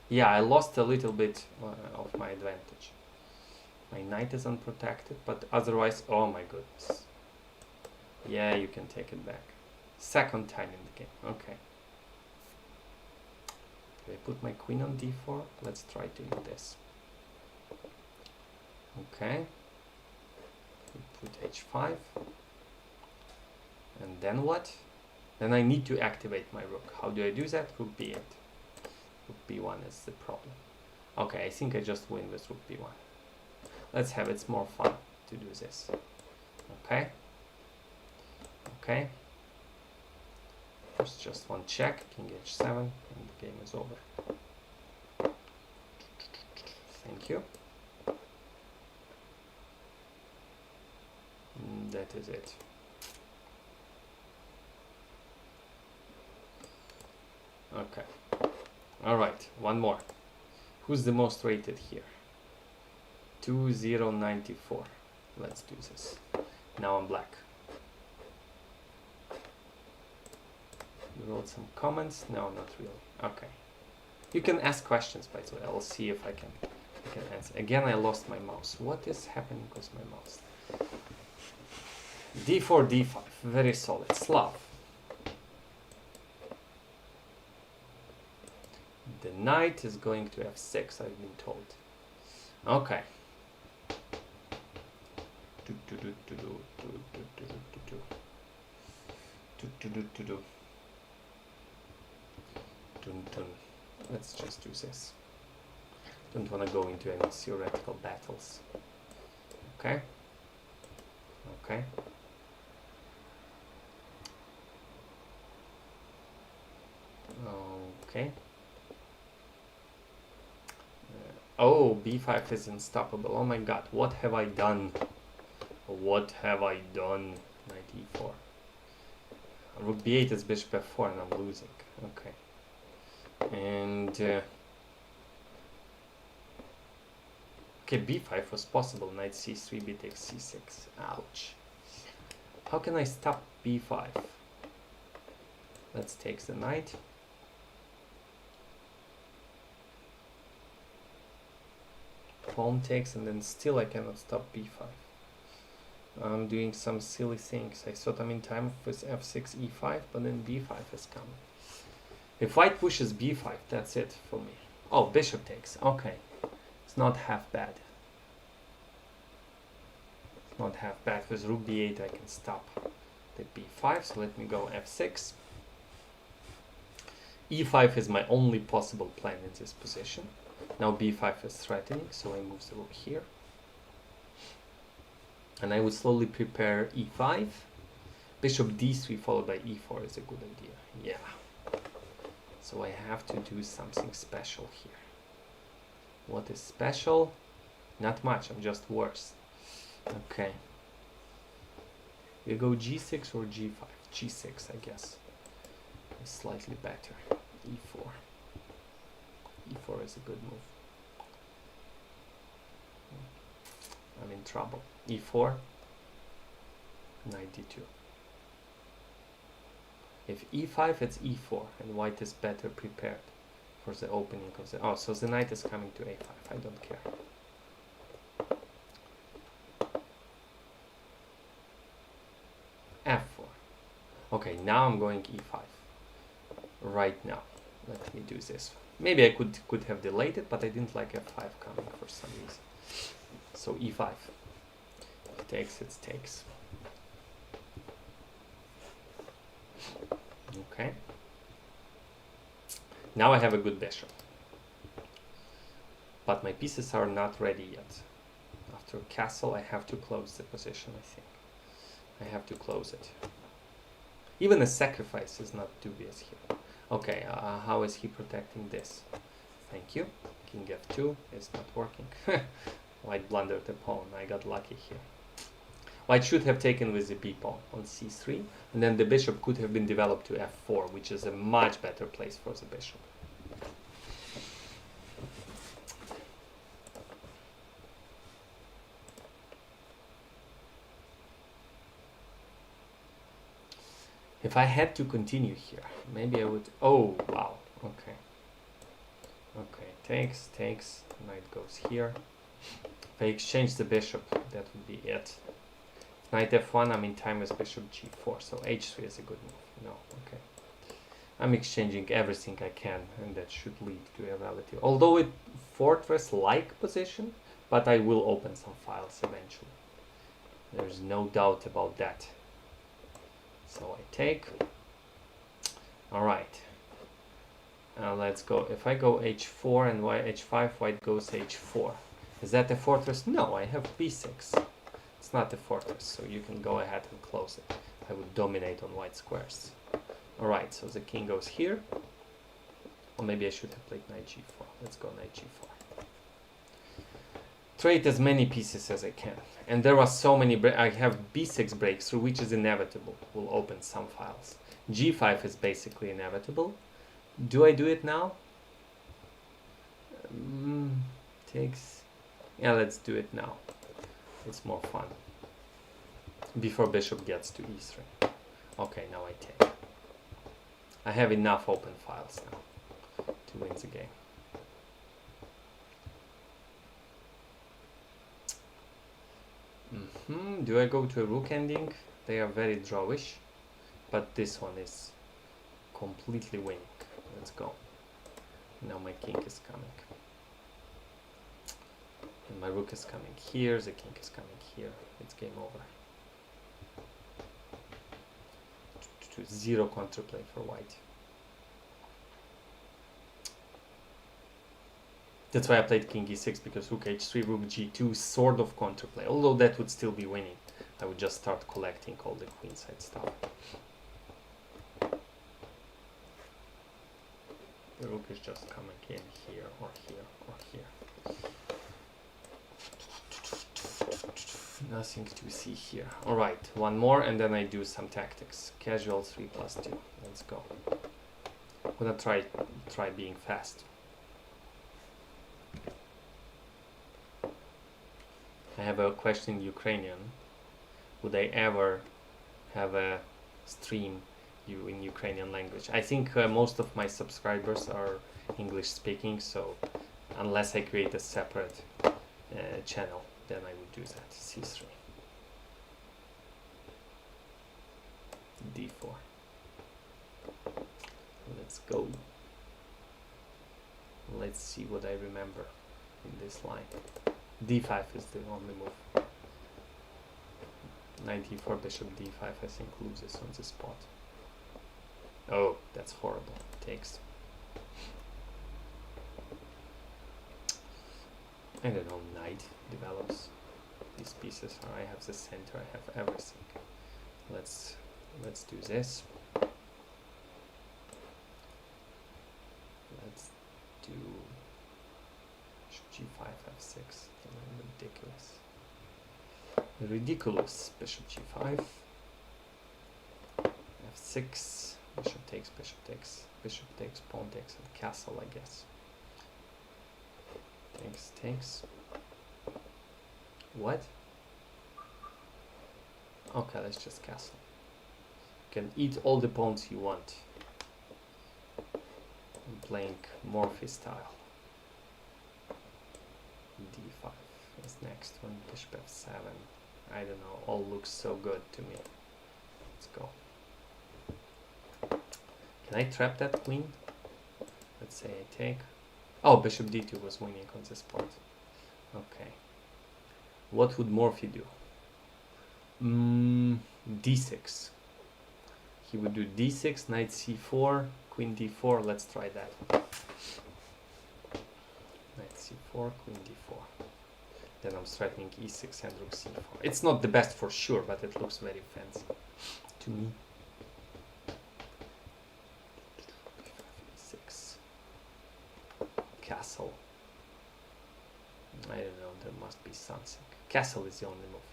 Yeah, I lost a little bit of my advantage. My knight is unprotected, but otherwise, oh my goodness. Yeah, you can take it back. Second time in the game. Okay. Do I put my queen on d4? Let's try doing this. Okay. We put h5. And then what? Then I need to activate my rook. How do I do that? Rook b8. Rook b1 is the problem. Okay, I think I just win with rook b1. Let's have it's more fun to do this. Okay. Okay. First just one check, king h7, and the game is over. Thank you. That is it. Okay. All right, one more. Who's the most rated here? 2094. Let's do this. Now I'm black. You wrote some comments? No, not really. Okay. You can ask questions, by the way. I'll see if I can answer. Again, I lost my mouse. What is happening with my mouse? d4, d5. Very solid. Slav. The knight is going to f6, I've been told. Okay. Let's just do this. Don't want to go into any theoretical battles. Okay. Okay. Okay. Oh, b5 is unstoppable. Oh my god, what have I done? What have I done? Knight e4. Rook b8 is bishop f4 and I'm losing. Okay. And okay, b5 was possible. Knight c3, b takes c6. Ouch. How can I stop b5? Let's take the knight. Pawn takes, and then still I cannot stop b5. I'm doing some silly things. I thought I'm in time with f6, e5, but then b5 is coming. If white pushes b5, that's it for me. Oh, bishop takes. Okay. It's not half bad. It's not half bad. With rook d8 I can stop the b5, so let me go f6. e5 is my only possible plan in this position. Now b5 is threatening, so I move the rook here. And I would slowly prepare e5. Bishop d3 followed by e4 is a good idea. Yeah. So I have to do something special here. What is special? Not much, I'm just worse. Okay. You go g6 or g5? g6, I guess. It's slightly better. e4. e4 is a good move. I'm in trouble. e4, knight d2. If e5, it's e4, and white is better prepared for the opening of the... Oh, so the knight is coming to a5. I don't care. f4. Okay, now I'm going e5. Right now. Let me do this. Maybe I could have delayed it, but I didn't like f5 coming for some reason. So e5. If it takes, it takes. Okay. Now I have a good bishop. But my pieces are not ready yet. After castle, I have to close the position, I think. I have to close it. Even a sacrifice is not dubious here. Okay, how is he protecting this? Thank you. King f2 is not working. White blundered the pawn. I got lucky here. White should have taken with the b pawn on c3, and then the bishop could have been developed to f4, which is a much better place for the bishop. If I had to continue here, maybe I would... Oh, wow. Okay. Okay, takes, knight goes here. If I exchange the bishop, that would be it. Knight f1, I'm in time with bishop g4, so h3 is a good move. No, okay. I'm exchanging everything I can, and that should lead to a relative... Although it fortress-like position, but I will open some files eventually. There's no doubt about that. So I take. All right. Let's go. If I go h4 and h5, white goes h4. Is that a fortress? No, I have b6. It's not a fortress, so you can go ahead and close it. I would dominate on white squares. All right, so the king goes here. Or maybe I should have played knight g4. Let's go knight g4. Trade as many pieces as I can. And there are so many, I have b6 breakthrough, which is inevitable. We'll open some files. g5 is basically inevitable. Do I do it now? Takes... Yeah, let's do it now. It's more fun. Before bishop gets to e3. Okay, now I take. I have enough open files now to win the game. Do I go to a rook ending? They are very drawish, but this one is completely winning. Let's go. Now my king is coming. And my rook is coming here, the king is coming here. It's game over. Zero counterplay for white. That's why I played king e6, because rook h3, rook g2, sort of counterplay. Although that would still be winning. I would just start collecting all the queenside stuff. The rook is just coming in here, or here, or here. Nothing to see here. Alright, one more and then I do some tactics. Casual 3+2. Let's go. I'm gonna try being fast. I have a question in Ukrainian. Would I ever have a stream in Ukrainian language? I think most of my subscribers are English speaking, so unless I create a separate channel, then I would do that. c3. d4. Let's go. Let's see what I remember. in this line. d5 is the only move. Knight e4, bishop d5, I think loses on the spot. Oh, that's horrible. Takes. I don't know, knight develops these pieces. I have the center, I have everything. Let's do this. Let's do g5, f6. Ridiculous. Ridiculous. Bishop g5. f6. Bishop takes, pawn takes, and castle, I guess. Takes. What? Okay, let's just castle. You can eat all the pawns you want. I'm playing Morphy style. d5 is next one. Bishop f7. I don't know. All looks so good to me. Let's go. Can I trap that queen? Let's say I take. Oh, bishop d2 was winning on this part. Okay. What would Morphy do? d6. He would do d6, knight c4, queen d4. Let's try that. Knight c4, queen d4. Then I'm threatening e6 and rook c4. It's not the best for sure, but it looks very fancy to me. e6. Castle. I don't know, there must be something. Castle is the only move.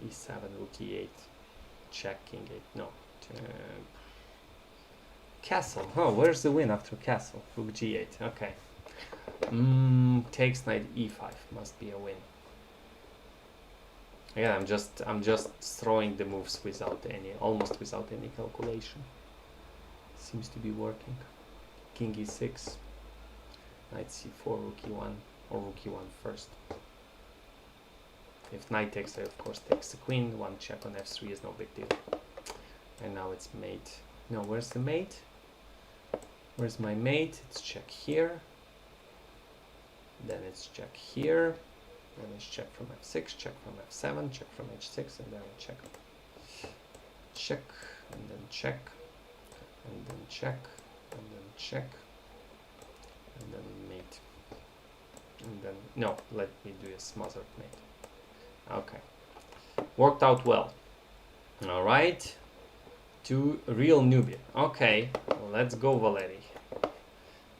e7, rook e8. Check, king 8. No. Castle. Oh, where's the win after castle? Rook g8. Okay. Takes knight e5. Must be a win. Yeah, I'm just throwing the moves almost without any calculation. Seems to be working. King e6. Knight c4, rook e1, or rook e1 first. If knight takes, I of course takes the queen. One check on f3 is no big deal. And now it's mate. No, where's the mate? Where's my mate? It's check here. Then it's check here. Then it's check from f6, check from f7, check from h6, and then check. Check, and then check, and then check, and then check, and then mate. And then, no, let me do a smothered mate. Okay. Worked out well. Alright. To real newbie. Okay, let's go, Valery.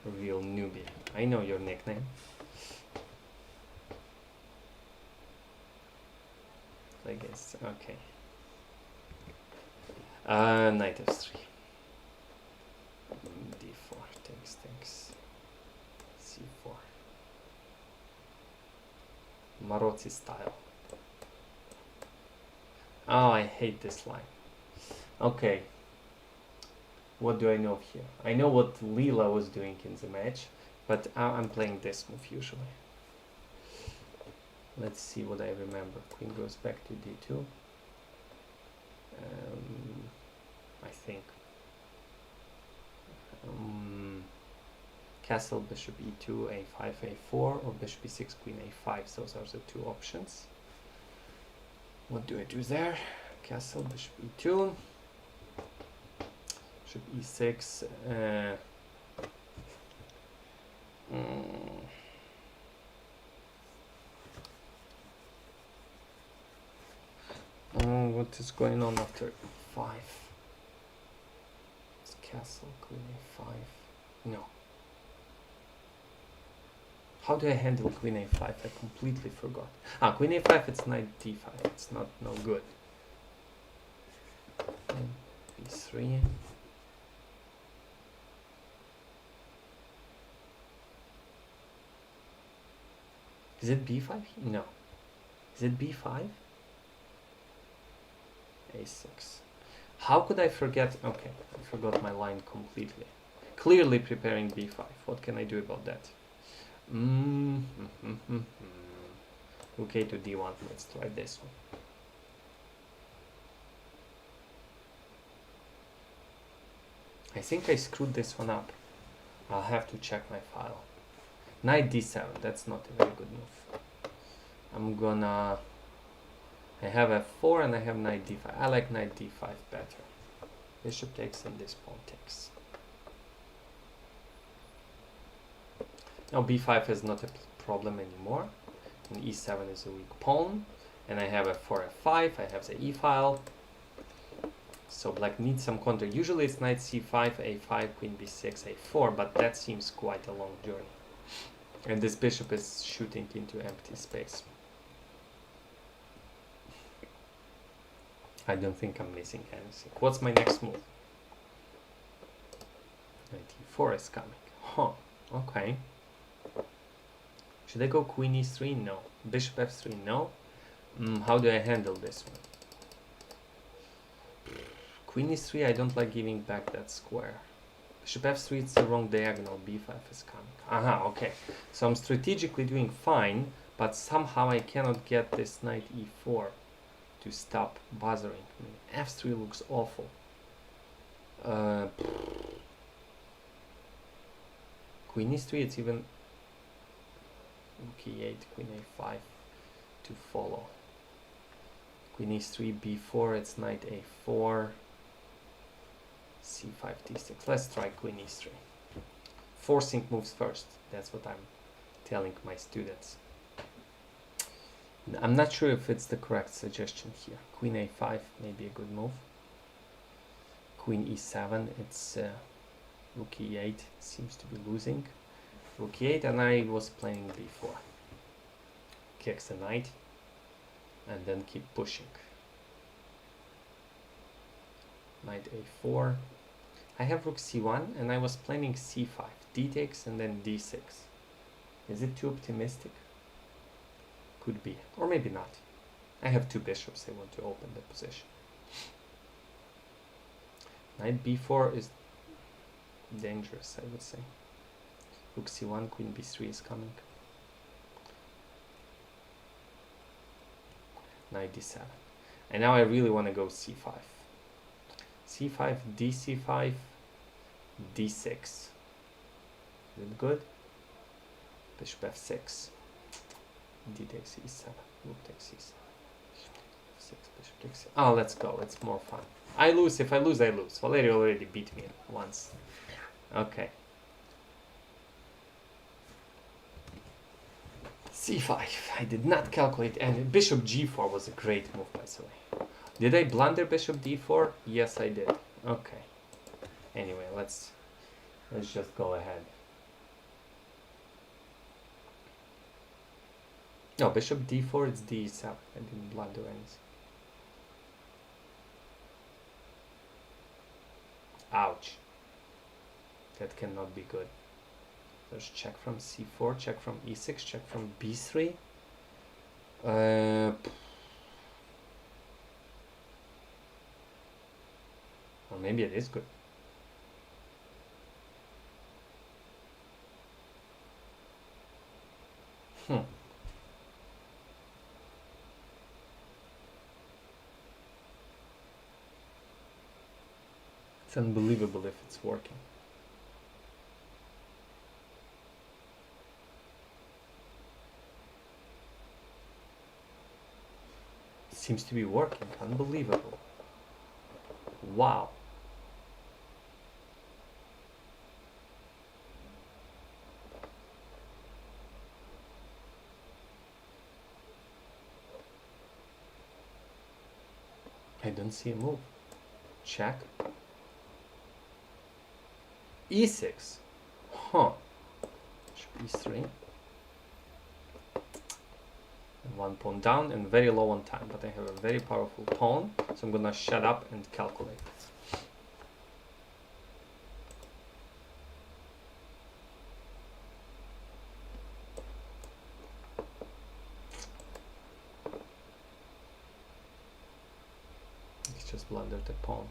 Real newbie. I know your nickname. I guess. Okay. Knight f3. d4. Takes. c4. Marozzi style. Oh, I hate this line. Okay. What do I know here? I know what Lila was doing in the match, but I'm playing this move usually. Let's see what I remember. Queen goes back to d2. I think. Castle, bishop e2, a5, a4, or bishop e6, queen a5. Those are the two options. What do I do there? Castle, bishop e2, bishop e6. What is going on after e5? It's castle, queen a5. No. How do I handle queen a5? I completely forgot. Queen a5, it's knight d5. It's no good. b3. Is it b5? No. Is it b5? a6. How could I forget? Okay, I forgot my line completely. Clearly preparing b5. What can I do about that? Okay, to d1. Let's try this one. I think I screwed this one up. I'll have to check my file. Knight d7, that's not a very good move. I'm gonna... I have f4 and I have knight d5. I like knight d5 better. Bishop takes and this pawn takes. Now b5 is not a problem anymore. And e7 is a weak pawn. And I have f4, f5. I have the e-file. So black needs some counter. Usually it's knight c5, a5, queen b6, a4, but that seems quite a long journey. And this bishop is shooting into empty space. I don't think I'm missing anything. What's my next move? Knight e4 is coming. Huh, okay. Should I go queen e3? No. Bishop f3? No. How do I handle this one? Queen e3, I don't like giving back that square. Bishop f3, it's the wrong diagonal. b5 is coming. Aha, okay. So I'm strategically doing fine, but somehow I cannot get this knight e4 to stop bothering me. f3 looks awful. Queen e3, it's even rook e8, queen a5 to follow. Queen e3, b4, it's knight a4, c5, d6. Let's try queen e3. Forcing moves first. That's what I'm telling my students. I'm not sure if it's the correct suggestion here. Queen a5 may be a good move. Queen e7, it's rook e8 seems to be losing. Rook e8, and I was playing b4. Kicks the knight, and then keep pushing. Knight a4. I have rook c1, and I was planning c5. D takes, and then d6. Is it too optimistic? Could be, or maybe not. I have two bishops. I want to open the position. Knight b4 is dangerous, I would say. Rook c1, queen b3 is coming. Knight d7. And now I really want to go c5. c5, dc5, d6. Is it good? Bishop f6. D takes e7. Rook takes e7. F6, bishop takes e7. Oh, let's go. It's more fun. I lose. If I lose, I lose. Valery already beat me once. Okay. c5. I did not calculate, and bishop g4 was a great move, by the way. Did I blunder bishop d4? Yes, I did. Okay. Anyway, let's just go ahead. No, bishop d4, it's d7. I didn't blunder anything. Ouch. That cannot be good. There's check from c4, check from e6, check from b3. Well, maybe it is good. It's unbelievable if it's working. It seems to be working. Unbelievable. Wow. I don't see a move. Check. e6. Huh. Bishop e3. And one pawn down and very low on time, but I have a very powerful pawn, so I'm gonna shut up and calculate. It's just blundered the pawn.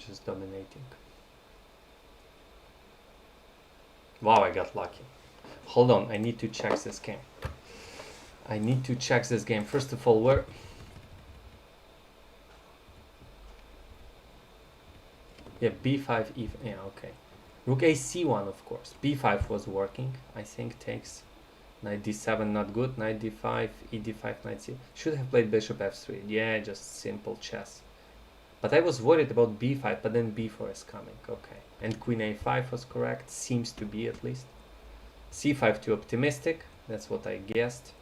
just dominating. Wow, I got lucky. Hold on, I need to check this game. I need to check this game. First of all, where... Yeah, b5, e... Yeah, okay. Rook a c1, of course. b5 was working. I think takes... Knight d7, not good. Knight d5, e d5, knight c... Should have played bishop f3. Yeah, just simple chess. But I was worried about b5, but then b4 is coming. Okay. And queen a5 was correct. Seems to be, at least. c5 too optimistic. That's what I guessed.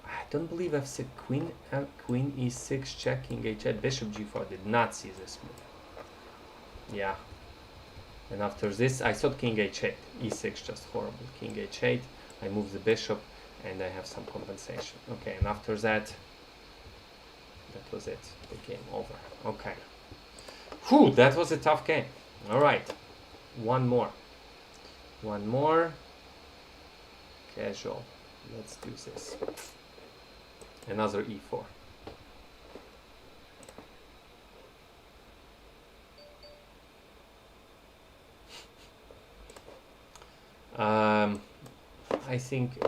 I don't believe f6. Queen e6 check, king h8. Bishop g4. Did not see this move. Yeah. And after this, I thought king h8. e6 just horrible. King h8. I move the bishop and I have some compensation. Okay, and after that, that was it. The game over. Okay. Whew, that was a tough game. All right. One more. One more. Casual. Let's do this. Another e4. I think,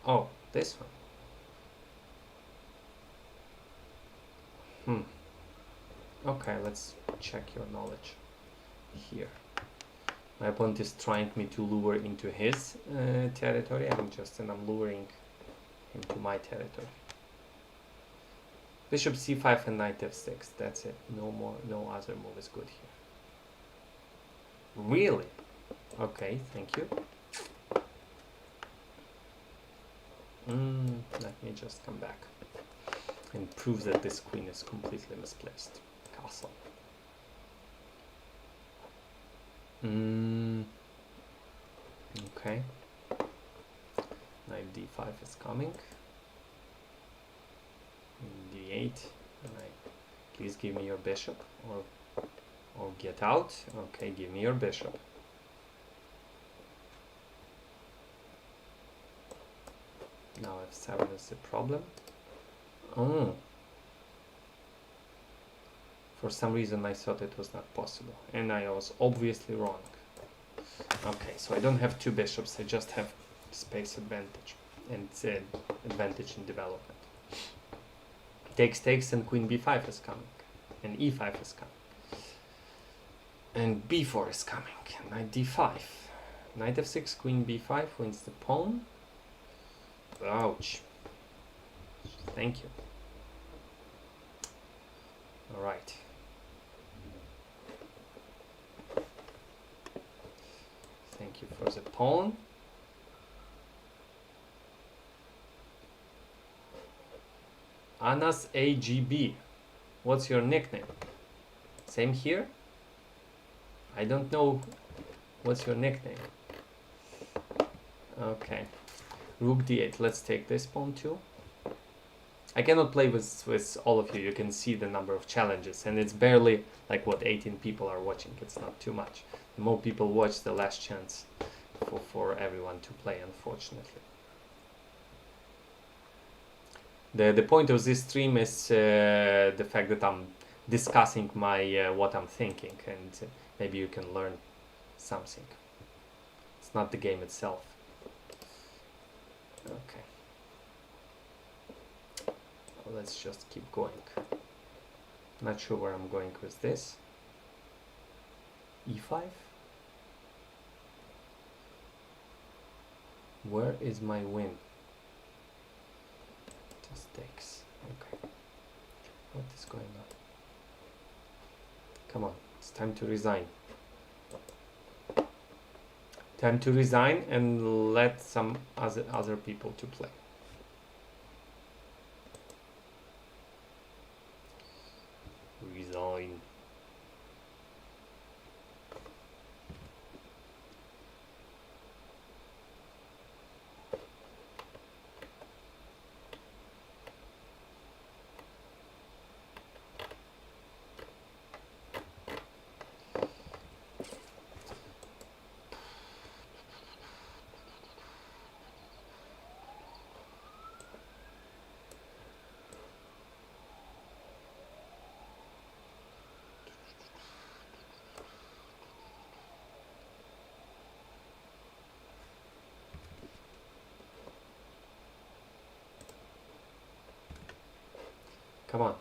oh, this one. Okay, let's check your knowledge here. My opponent is trying me to lure into his territory. I'm luring him to my territory. Bishop c5 and knight f6. That's it. No more. No other move is good here. Really? Okay, thank you. Let me just come back and prove that this queen is completely misplaced. Castle. Okay. Knight d5 is coming. d8. Please give me your bishop, or get out. Okay, give me your bishop. Now f7 is the problem. Oh. For some reason I thought it was not possible, and I was obviously wrong. Okay, so I don't have two bishops, I just have space advantage and advantage in development. Takes and queen b5 is coming, and e5 is coming, and b4 is coming, knight d5, knight f6, queen b5 wins the pawn. Ouch. Thank you. All right. Thank you for the pawn. Anas AGB. What's your nickname? Same here? I don't know. What's your nickname? Okay. Rook d8. Let's take this pawn too. I cannot play with all of you. You can see the number of challenges, and it's barely like what 18 people are watching. It's not too much. The more people watch, the less chance for everyone to play, unfortunately. The point of this stream is the fact that I'm discussing my what I'm thinking, and maybe you can learn something. It's not the game itself. Okay. Let's just keep going. Not sure where I'm going with this. e5? Where is my win? Just takes. Okay. What is going on? Come on, it's time to resign. Time to resign and let some other people to play. Resign. Come on.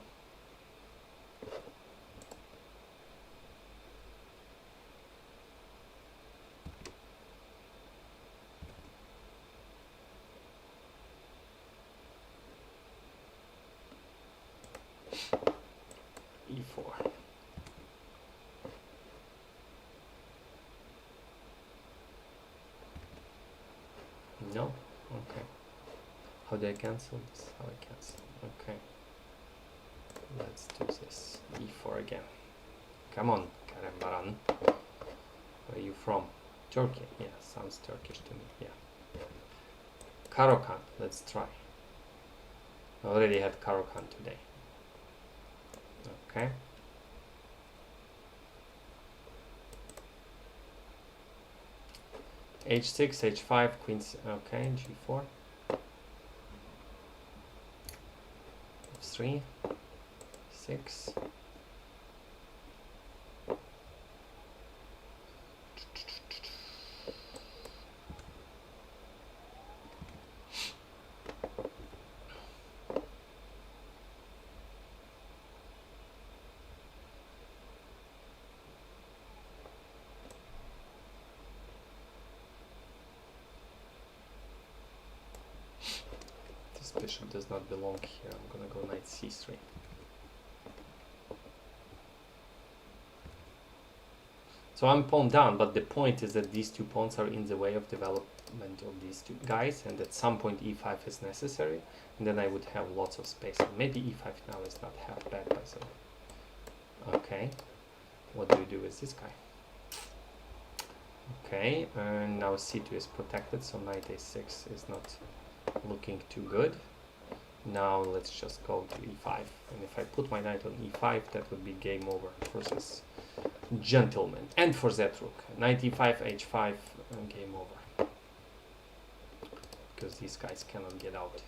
E4. No? Okay. How do I cancel this? How I cancel? Okay. Let's do this. E4 again. Come on, Karambaran. Where are you from? Turkey. Yeah, sounds Turkish to me. Yeah. Karokan. Let's try. I already had Karokan today. Okay. H6, H5, Queen. Okay, G4. F3. 6. This bishop does not belong here. I'm gonna go knight C3. So I'm pawn down, but the point is that these two pawns are in the way of development of these two guys, and at some point e5 is necessary, and then I would have lots of space. And maybe e5 now is not half bad, by the way. Okay, what do we do with this guy? Okay, and now c2 is protected, so knight a6 is not looking too good. Now let's just go to e5, and if I put my knight on e5, that would be game over for this gentleman, and for that rook. Knight e5, h5, and game over, because these guys cannot get out.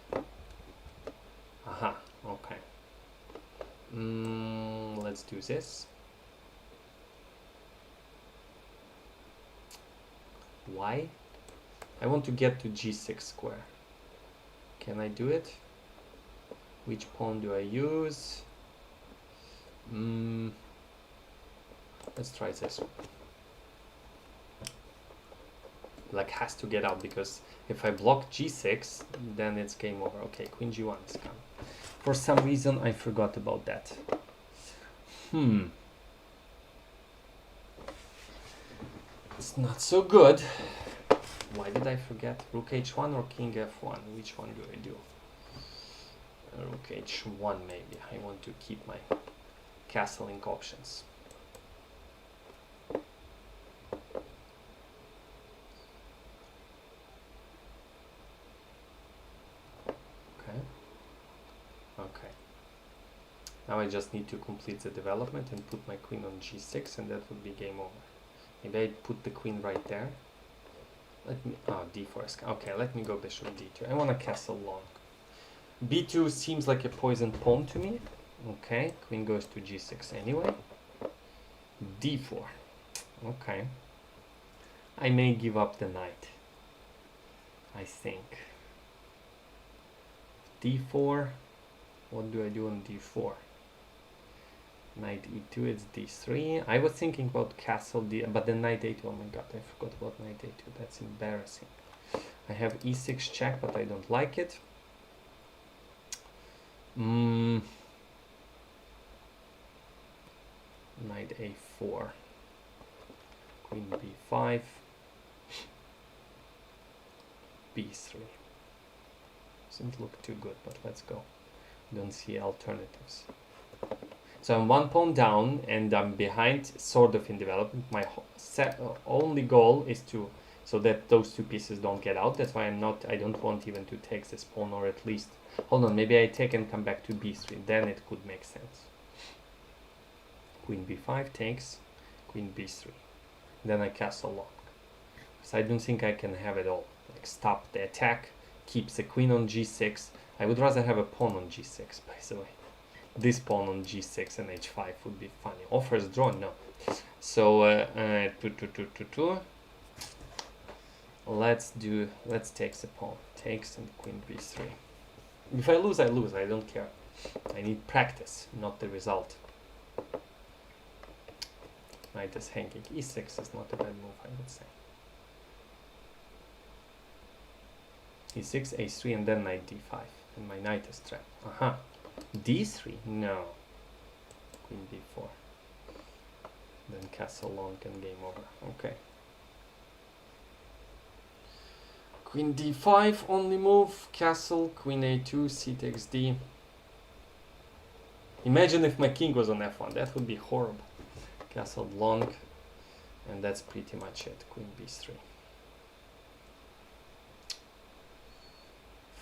Aha, okay. Let's do this. Why? I want to get to g6 square. Can I do it? Which pawn do I use? Let's try this one. Like, has to get out, because if I block g6, then it's game over. Okay, queen g1 is coming. For some reason, I forgot about that. It's not so good. Why did I forget? Rook h1 or king f1? Which one do I do? Rook h1 maybe. I want to keep my castling options. Okay. Now I just need to complete the development and put my queen on g6, and that would be game over. Maybe I put the queen right there. Let me, d4. Okay, let me go bishop d2. I want to castle long. b2 seems like a poison pawn to me. Okay, queen goes to g6 anyway. d4. Okay. I may give up the knight, I think. d4. What do I do on d4? Knight e2, it's d3. I was thinking about castle d, but then knight a2. Oh my god, I forgot about knight a2. That's embarrassing. I have e6 check, but I don't like it. Knight a4. Queen b5. b3. Doesn't look too good, but let's go. Don't see alternatives. So I'm one pawn down, and I'm behind, sort of in development. My only goal is to, so that those two pieces don't get out. That's why I don't want even to take this pawn, or at least, hold on, maybe I take and come back to b3. Then it could make sense. Queen b5 takes, queen b3. Then I castle long. So I don't think I can have it all. Like, stop the attack, keeps the queen on g6. I would rather have a pawn on g6, by the way. This pawn on g6 and h5 would be funny. Offers drawn, no. So let's take the pawn. Takes and queen b3. If I lose, I lose. I don't care. I need practice, not the result. Knight is hanging. e6 is not a bad move, I would say. e6, a3, and then knight d5. And my knight is trapped. Aha. d3? No. Queen b4. Then castle long and game over. Okay. Queen d5, only move. Castle, queen a2, c takes d. Imagine if my king was on f1. That would be horrible. Castle long. And that's pretty much it. Queen b3.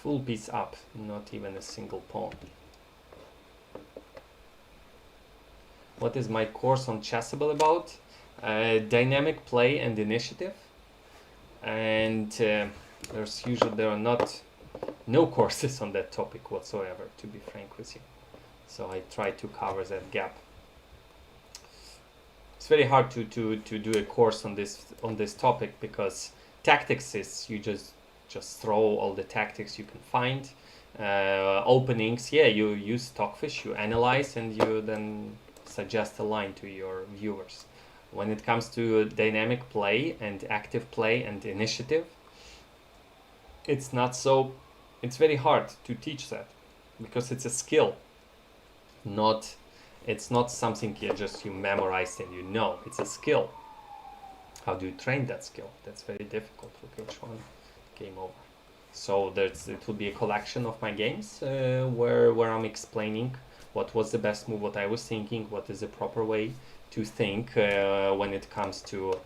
Full piece up. Not even a single pawn. What is my course on Chessable about? Dynamic play and initiative. And there are no courses on that topic whatsoever, to be frank with you. So I try to cover that gap. It's very hard to do a course on this topic, because tactics is you just throw all the tactics you can find. Openings, yeah, you use Stockfish, you analyze, and you then suggest a line to your viewers. When it comes to dynamic play and active play and initiative, it's very hard to teach that, because it's a skill. It's not something you memorize and you know. It's a skill. How do you train that skill? That's very difficult. Rook h1, game over. So it will be a collection of my games where I'm explaining what was the best move, what I was thinking, what is the proper way to think when it comes to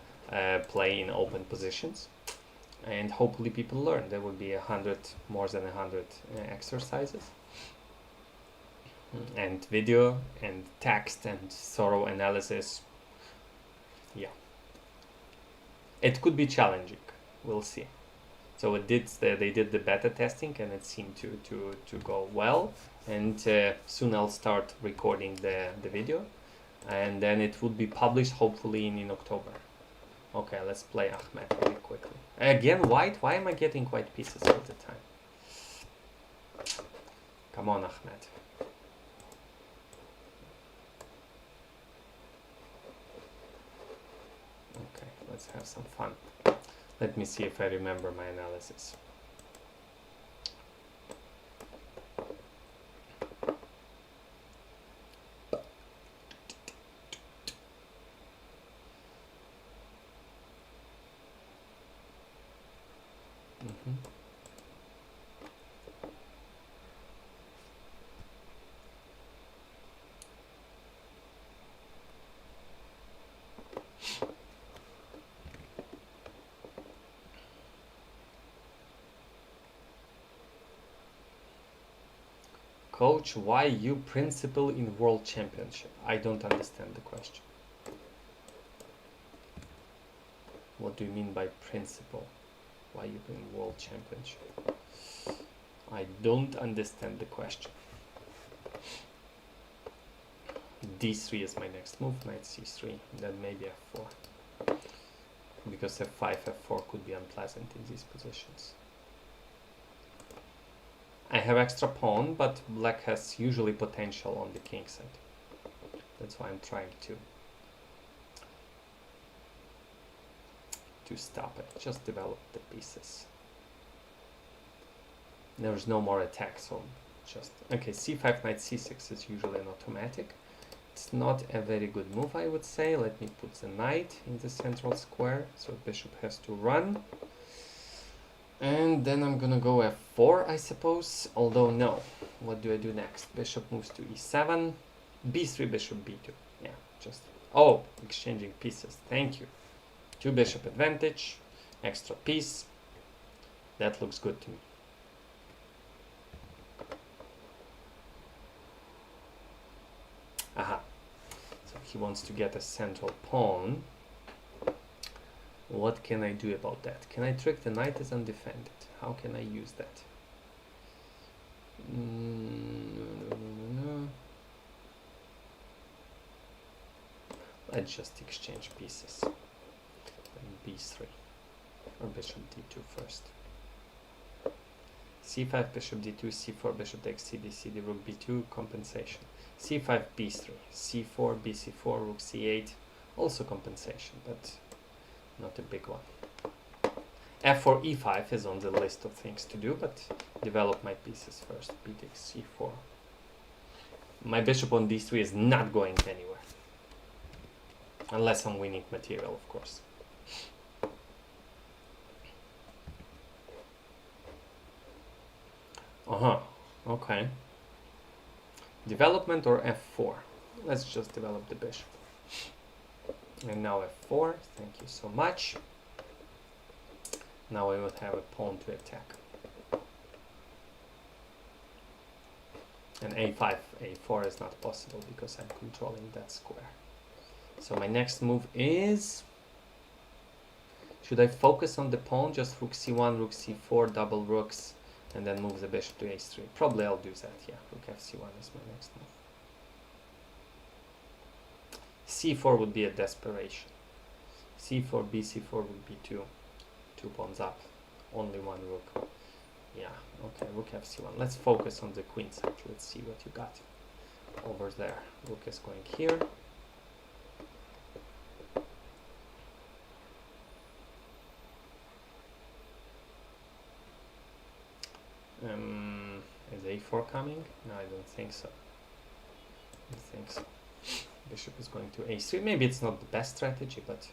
play in open positions. And hopefully people learn. There will be more than 100 exercises. And video and text and thorough analysis. Yeah. It could be challenging. We'll see. So they did the beta testing, and it seemed to go well. And soon I'll start recording the video, and then it will be published hopefully in October. Okay, let's play Ahmed really quickly. Again, white? Why am I getting white pieces all the time? Come on, Ahmed. Okay, let's have some fun. Let me see if I remember my analysis. Coach, why you principal in World Championship? I don't understand the question. What do you mean by principal? Why you in World Championship? I don't understand the question. d3 is my next move, knight c3, then maybe f4. Because f5, f4 could be unpleasant in these positions. I have extra pawn, but black has usually potential on the king side. That's why I'm trying to stop it. Just develop the pieces. There's no more attack, so just... Okay, c5, knight c6 is usually an automatic. It's not a very good move, I would say. Let me put the knight in the central square, so bishop has to run. And then I'm gonna go f4, I suppose. Although, no. What do I do next? Bishop moves to e7. b3, bishop b2. Yeah, just... Oh, exchanging pieces. Thank you. 2 bishop advantage. Extra piece. That looks good to me. Aha. So he wants to get a central pawn. What can I do about that? Can I trick the knight as undefended? How can I use that? No. Let's just exchange pieces. Then b3. Or bishop d2 first. c5, bishop d2, c4, bishop takes cd, cd, rook b2, compensation. c5, b3, c4, bc4, rook c8, also compensation, but not a big one. f4, e5 is on the list of things to do, but develop my pieces first. b takes c4. My bishop on d3 is not going anywhere. Unless I'm winning material, of course. Okay. Development or f4? Let's just develop the bishop. And now f4, thank you so much. Now I would have a pawn to attack. And a5, a4 is not possible because I'm controlling that square. So my next move is... Should I focus on the pawn? Just rook c1, rook c4, double rooks, and then move the bishop to h3. Probably I'll do that, yeah. Rook fc1 is my next move. c4 would be a desperation. c4, bc4, rook b2. 2 pawns up, only one rook. Yeah, okay, rook fc1. Let's focus on the queen side. Let's see what you got over there. Rook is going here. Is a4 coming? No, I don't think so. I don't think so. Bishop is going to a3. Maybe it's not the best strategy, but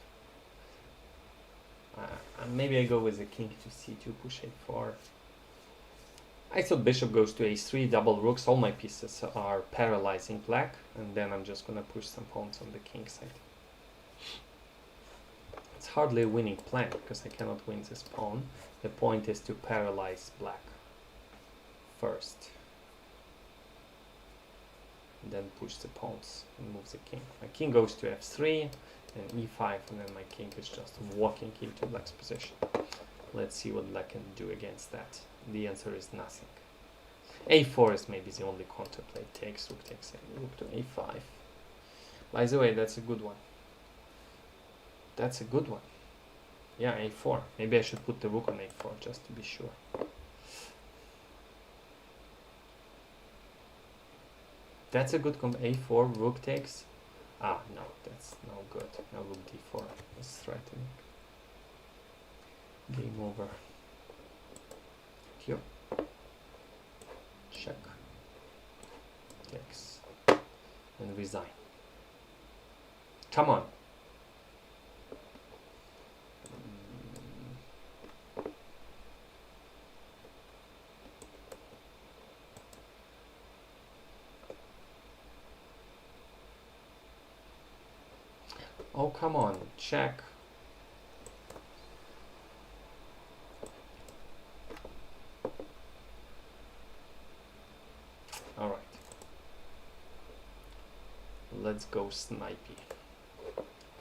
maybe I go with the king to c2, push a4. I thought bishop goes to a3, double rooks. All my pieces are paralyzing black, and then I'm just gonna push some pawns on the king side. It's hardly a winning plan because I cannot win this pawn. The point is to paralyze black first, and then push the pawns and move the king. My king goes to f3 and e5, and then my king is just walking into black's position. Let's see what black can do against that. The answer is nothing. a4 is maybe the only counterplay. Takes, rook takes, rook to a5. By the way, that's a good one. That's a good one. Yeah, a4. Maybe I should put the rook on a4 just to be sure. That's a good a4, rook takes. Ah, no, that's no good. Now rook d4 is threatening. Game over. Here. Check. Takes. And resign. Come on. Oh, come on, check. All right. Let's go snipey.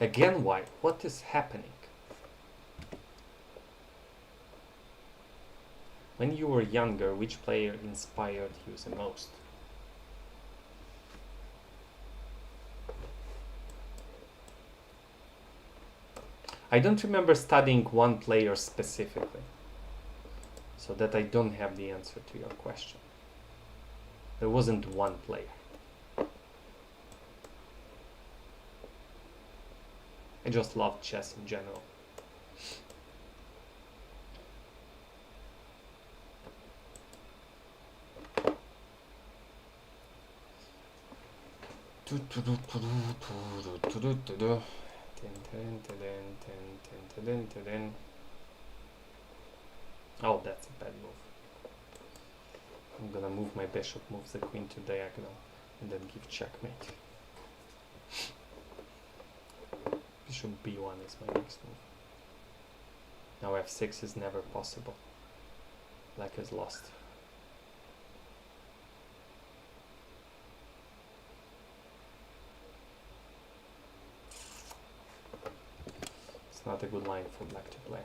Again, why? What is happening? When you were younger, which player inspired you the most? I don't remember studying one player specifically, so that I don't have the answer to your question. There wasn't one player. I just loved chess in general. Oh, that's a bad move. I'm gonna move my bishop, move the queen to diagonal, and then give checkmate. Bishop b1 is my next move. Now f6 is never possible. Black is lost. Not a good line for black to play.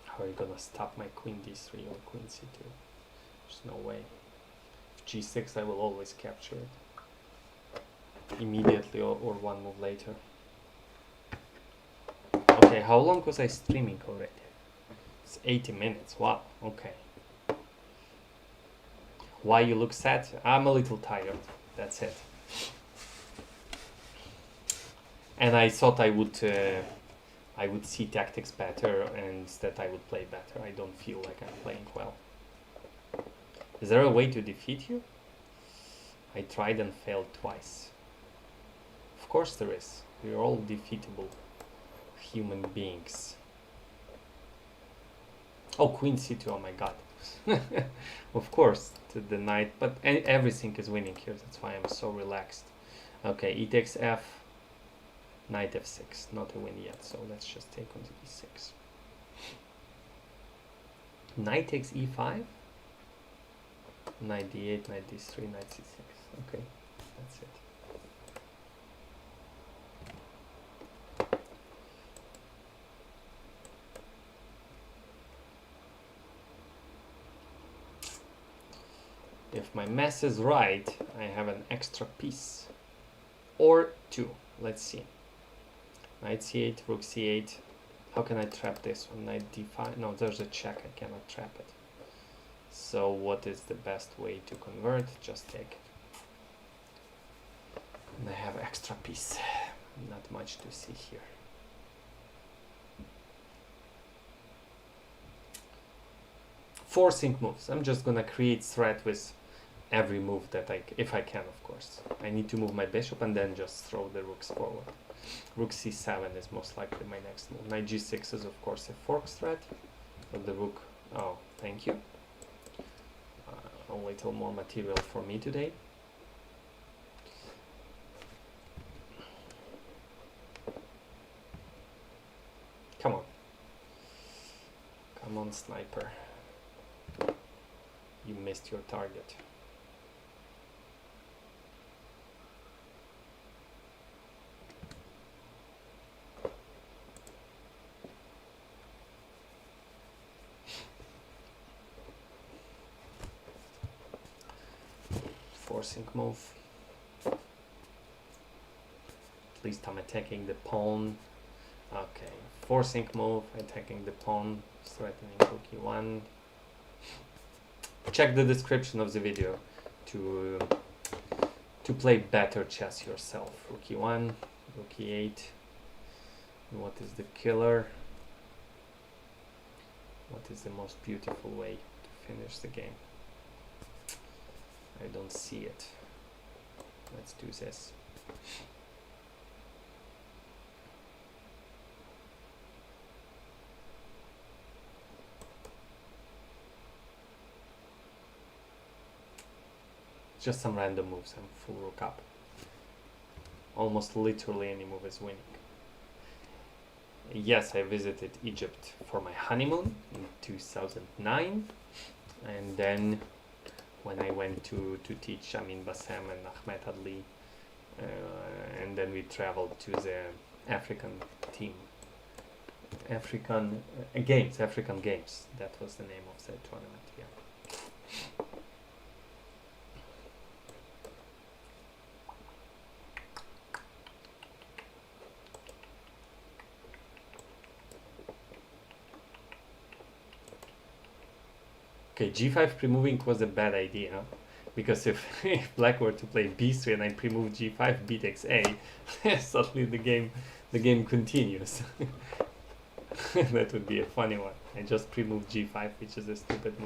How are you gonna stop my queen d3 or queen c2? There's no way. G6 I will always capture it immediately or one move later. Okay, how long was I streaming already? It's 80 minutes. Wow. Okay. Why you look sad? I'm a little tired. That's it. And I thought I would see tactics better and that I would play better. I don't feel like I'm playing well. Is there a way to defeat you? I tried and failed twice. Of course there is. We're all defeatable human beings. Oh, Queen C2, oh my god. Of course, to the knight, but everything is winning here. That's why I'm so relaxed. Okay, e takes f, knight f6. Not a win yet, so let's just take on to e6. Knight takes e5. Knight d8, knight d3, knight c6. Okay, that's it. If my math is right, I have an extra piece. Or two. Let's see. Knight c8, rook c8. How can I trap this one? Knight d5. No, there's a check. I cannot trap it. So what is the best way to convert? Just take it. And I have extra piece. Not much to see here. Forcing moves. I'm just gonna create threat with every move that if I can, of course. I need to move my bishop and then just throw the rooks forward. Rook c7 is most likely my next move. Knight g6 is of course a fork threat, but the rook, oh, thank you. A little more material for me today. Come on. Come on, sniper. You missed your target. Forcing move. At least I'm attacking the pawn. Okay, forcing move, attacking the pawn, threatening rook e1. Check the description of the video to play better chess yourself. Rook e1, rook e8. And what is the killer? What is the most beautiful way to finish the game? I don't see it. Let's do this. Just some random moves. I'm full rook up. Almost literally any move is winning. Yes, I visited Egypt for my honeymoon in 2009, and then when I went to teach Amin Bassam and Ahmed Adli, and then we traveled to the African team. African Games. That was the name of the tournament, yeah. Okay, g5 pre-moving was a bad idea, because if black were to play b3 and I pre-move g5, b takes a, suddenly the game continues. That would be a funny one. I just pre-moved g5, which is a stupid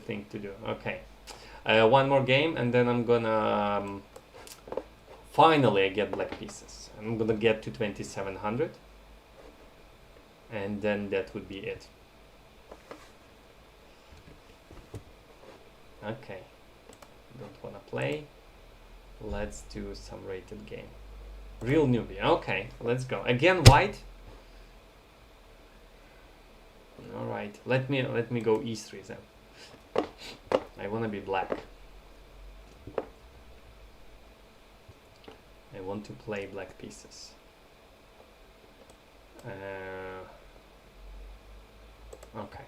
thing to do. Okay, one more game and then I'm gonna finally I get black pieces. I'm gonna get to 2700, and then that would be it. Okay, don't wanna play. Let's do some rated game. Real newbie. Okay, let's go. Again, white. All right, let me go e3 then. I wanna be black. I want to play black pieces. Okay.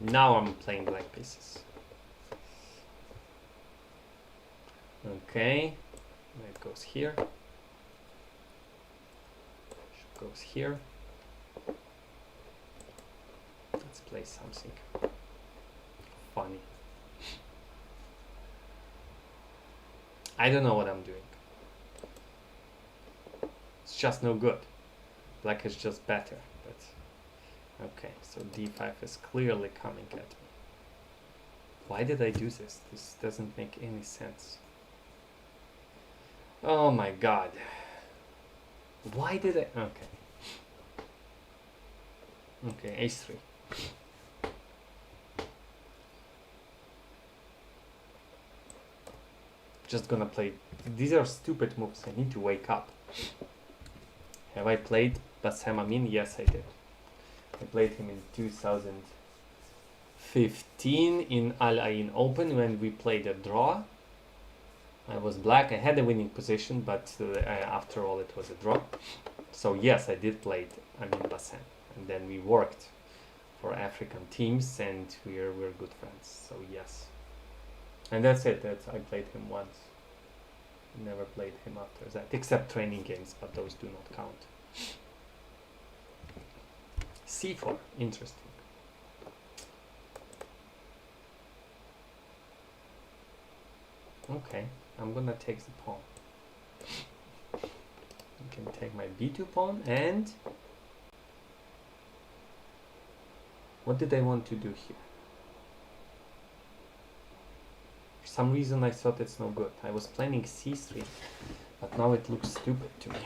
Now I'm playing black pieces. Okay, it goes here. Goes here. something funny. I don't know what I'm doing. It's just no good. Black is just better, but okay, so d5 is clearly coming at me. Why did I do this? This doesn't make any sense. Oh my god. Why did I... Okay. Okay, h3. Just gonna play... These are stupid moves. I need to wake up. Have I played Bassem Amin? Yes, I did. I played him in 2015 in Al Ain Open when we played a draw. I was black. I had a winning position, but after all, it was a draw. So yes, I did play Amin Bassem, and then we worked for African teams, and we're good friends. So yes, and that's it. I played him once. Never played him after that, except training games, but those do not count. C4, interesting. Okay, I'm gonna take the pawn. I can take my b2 pawn, and what did I want to do here? For some reason I thought it's no good. I was planning c3, but now it looks stupid to me.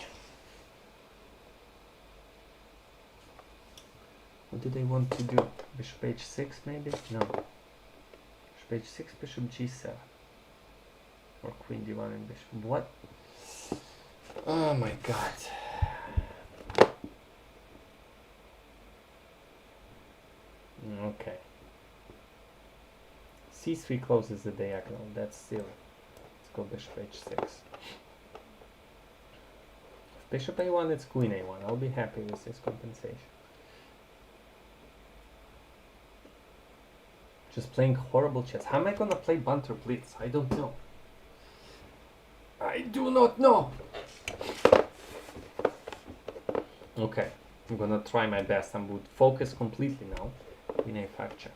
What did I want to do? Bishop h6 maybe? No. Bishop h6, bishop g7. Or queen d1 and bishop. What? Oh my god. Okay. c3 closes the diagonal. That's silly. Let's go bishop h6. Bishop a1, it's queen a1. I'll be happy with this compensation. Just playing horrible chess. How am I gonna play Bunter Blitz? I don't know. I do not know. Okay, I'm gonna try my best. I'm would focus completely now. Queen a5 check.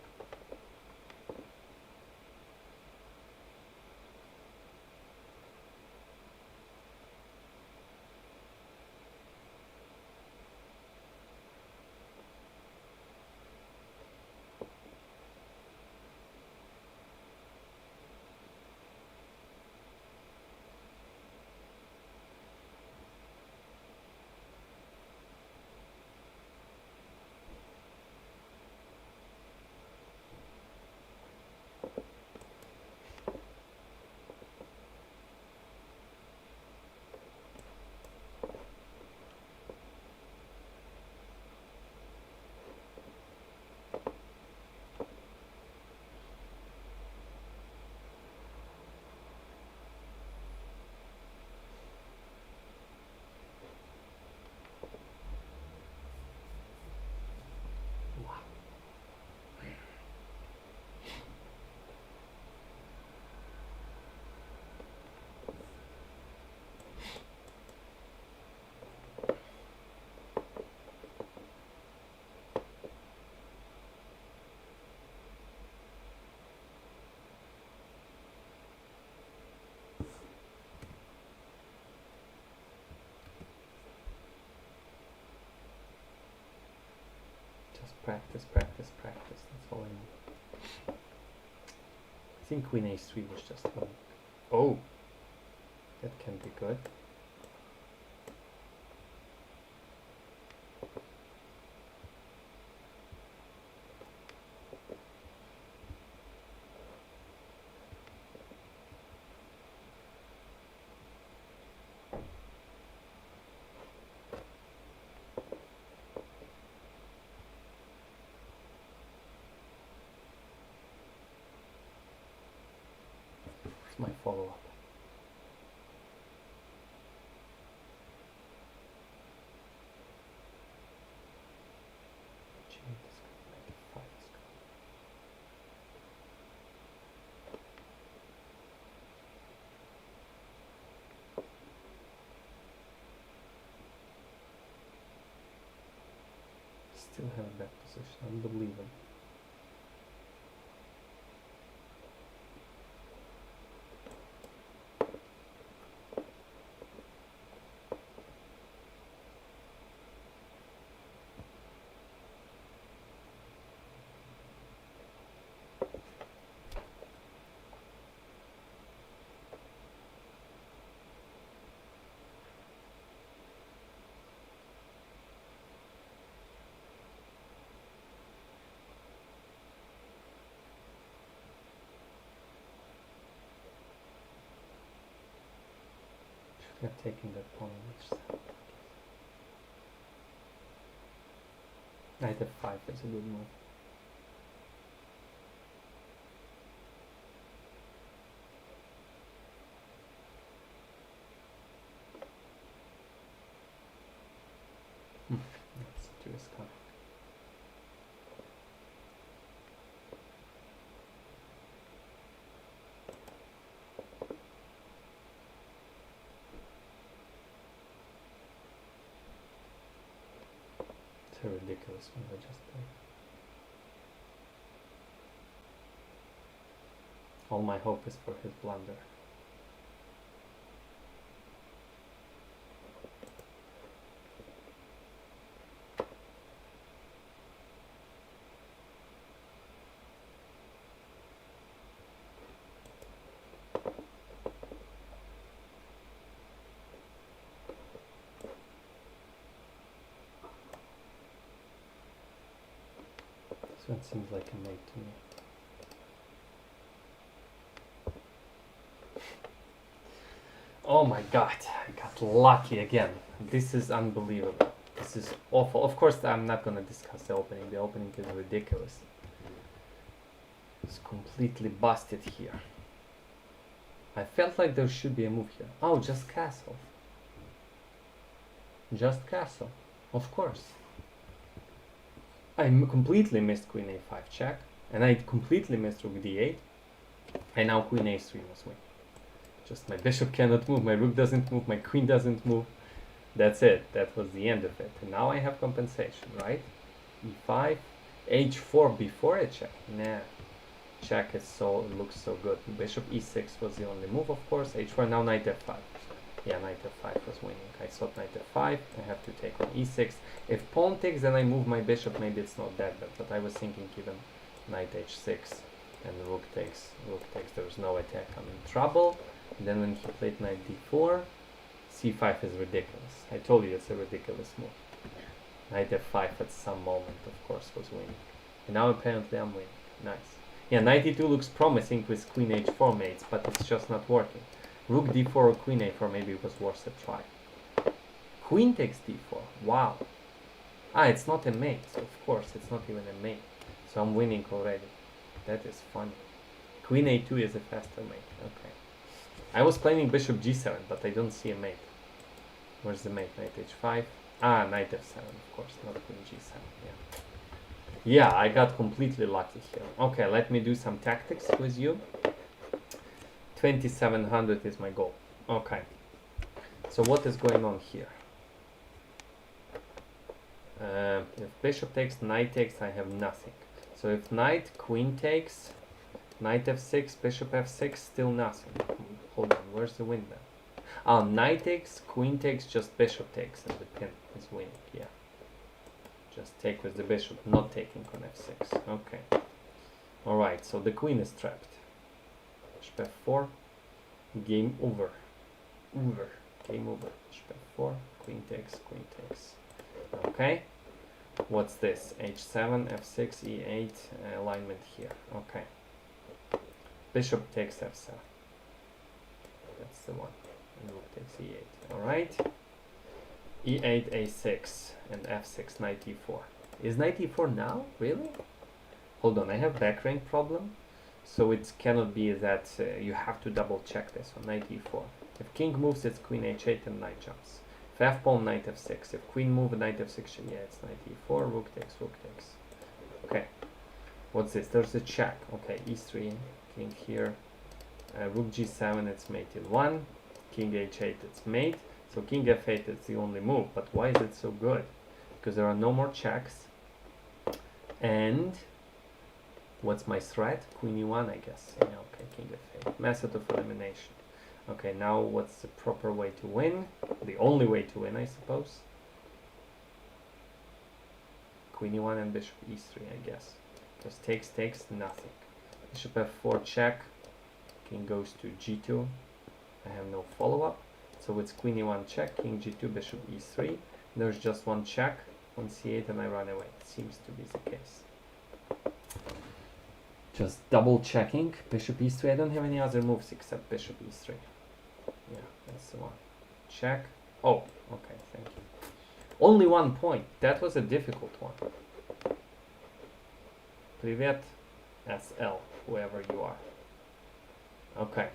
Practice, practice, practice. That's all I need. I think queen a3 was just fun. Oh, that can be good. My follow-up. Still have a bad position, unbelievable. Yeah, taking that pawn on each side. Knight f5 is a good move. That's too risky. It's a ridiculous move I just played. All my hope is for his blunder. This one seems like a mate to me. Oh my god, I got lucky again. This is unbelievable. This is awful. Of course, I'm not gonna discuss the opening. The opening is ridiculous. It's completely busted here. I felt like there should be a move here. Oh, just castle. Just castle. Of course. I completely missed queen a5 check, and I completely missed rook d8, and now queen a3 must win. Just my bishop cannot move, my rook doesn't move, my queen doesn't move. That's it. That was the end of it. And now I have compensation, right? e5, h4 before a check. Nah. Check is looks so good. Bishop e6 was the only move, of course. h4, now knight f5. Yeah, knight f5 was winning. I thought knight f5. I have to take on e6. If pawn takes, then I move my bishop. Maybe it's not that bad, but I was thinking even knight h6 and rook takes. There was no attack. I'm in trouble. And then when he played knight d4, c5 is ridiculous. I told you it's a ridiculous move. Knight f5 at some moment, of course, was winning. And now apparently I'm winning. Nice. Yeah, knight e2 looks promising with queen h4 mates, but it's just not working. Rook d4 or queen a4 maybe it was worth a try. Queen takes d4. Wow. Ah, it's not a mate. So of course, it's not even a mate. So I'm winning already. That is funny. Queen a2 is a faster mate. Okay. I was planning bishop g7, but I don't see a mate. Where's the mate? Knight h5. Ah, knight f7, of course, not queen g7. Yeah. Yeah, I got completely lucky here. Okay, let me do some tactics with you. 2700 is my goal. Okay. So what is going on here? If bishop takes, knight takes, I have nothing. So if knight, queen takes, knight f6, bishop f6, still nothing. Hold on, where's the win then? Knight takes, queen takes, just bishop takes, and the pin is winning. Yeah. Just take with the bishop, not taking on f6. Okay. Alright, so the queen is trapped. Bishop f4. Game over. Game over. Bishop f4. Queen takes, queen takes. Okay. What's this? h7, f6, e8 alignment here. Okay. Bishop takes f7. That's the one. And rook takes e8. Alright. e8, a6, and f6, knight e4. Is knight e4 now? Really? Hold on, I have back rank problem. So it cannot be that you have to double check this on knight e4. If king moves, it's queen h8 and knight jumps. If f pawn, knight f6. If queen move, knight f6, yeah, it's knight e4, rook takes, rook takes. Okay. What's this? There's a check. Okay, e3, king here. Rook g7, it's mated 1. King h8, it's mate. So king f8 is the only move. But why is it so good? Because there are no more checks. And what's my threat? Queen e1, I guess. Yeah, okay, king f8. Method of elimination. Okay, now what's the proper way to win? The only way to win, I suppose. Queen e1 and bishop e3, I guess. Because takes, nothing. Bishop f4 check. King goes to g2. I have no follow-up. So it's queen e1 check, king g2, bishop e3. There's just one check on c8 and I run away. It seems to be the case. Just double checking. Bishop e3. I don't have any other moves except bishop e3. Yeah, that's the one. check. Oh, okay, thank you. Only 1 point. That was a difficult one. Privet, SL, whoever you are. Okay.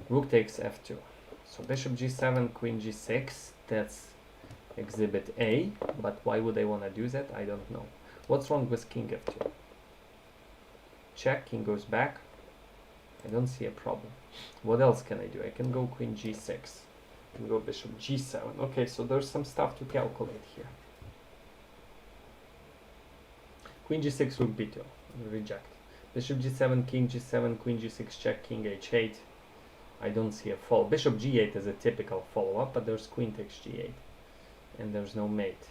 Rook takes f2. So bishop g7, queen g6. That's exhibit A. But why would I want to do that? I don't know. What's wrong with king f2? Check, king goes back. I don't see a problem. What else can I do? I can go queen g6. I can go bishop g7. Okay, so there's some stuff to calculate here. Queen g6, rook b2. Reject. Bishop g7, king g7, queen g6, check, king h8. I don't see a fall. Bishop g8 is a typical follow-up, but there's queen takes g8. And there's no mate.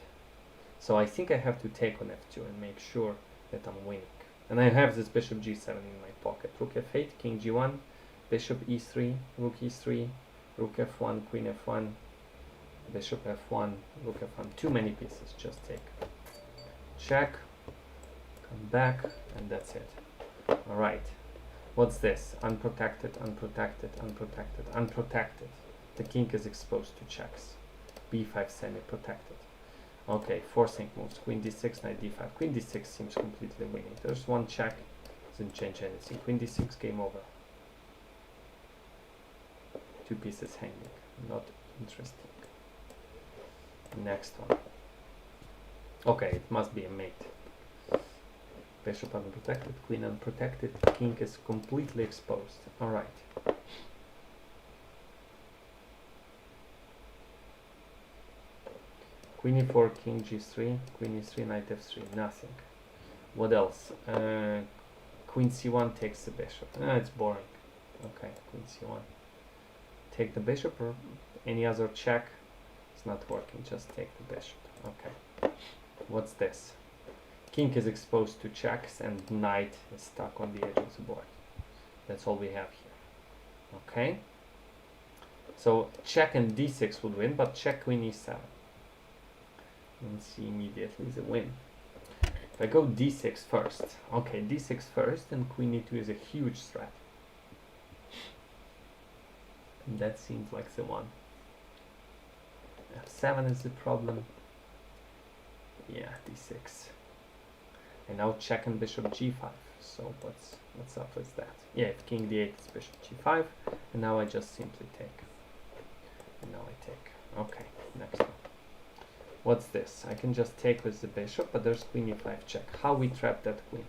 So I think I have to take on f2 and make sure that I'm winning. And I have this bishop g7 in my pocket. Rook f8, king g1, bishop e3, rook e3, rook f1, queen f1, bishop f1, rook f1. Too many pieces, just take. Check, come back, and that's it. Alright, what's this? Unprotected, unprotected, unprotected, unprotected. The king is exposed to checks. b5 semi-protected. Okay, forcing moves. Queen d6, knight d5. Queen d6 seems completely winning. There's one check, doesn't change anything. Queen d6, game over. 2 pieces hanging. Not interesting. Next one. Okay, it must be a mate. Bishop unprotected, queen unprotected, king is completely exposed. Alright. Queen e4, king g3, queen e3, knight f3, nothing. What else? Queen c1 takes the bishop. It's boring. Okay, queen c1. Take the bishop or any other check? It's not working, just take the bishop. Okay. What's this? King is exposed to checks and knight is stuck on the edge of the board. That's all we have here. Okay. So check and d6 would win, but check queen e7. And see immediately the win. If I go d6 first, okay, d6 first, and queen e2 is a huge threat. And that seems like the one. f7 is the problem. Yeah, d6. And now check and bishop g5. So what's up with that? Yeah, if king d8 is bishop g5, and now I just simply take. And now I take. Okay, next one. What's this? I can just take with the bishop, but there's queen e5 check. How we trap that queen?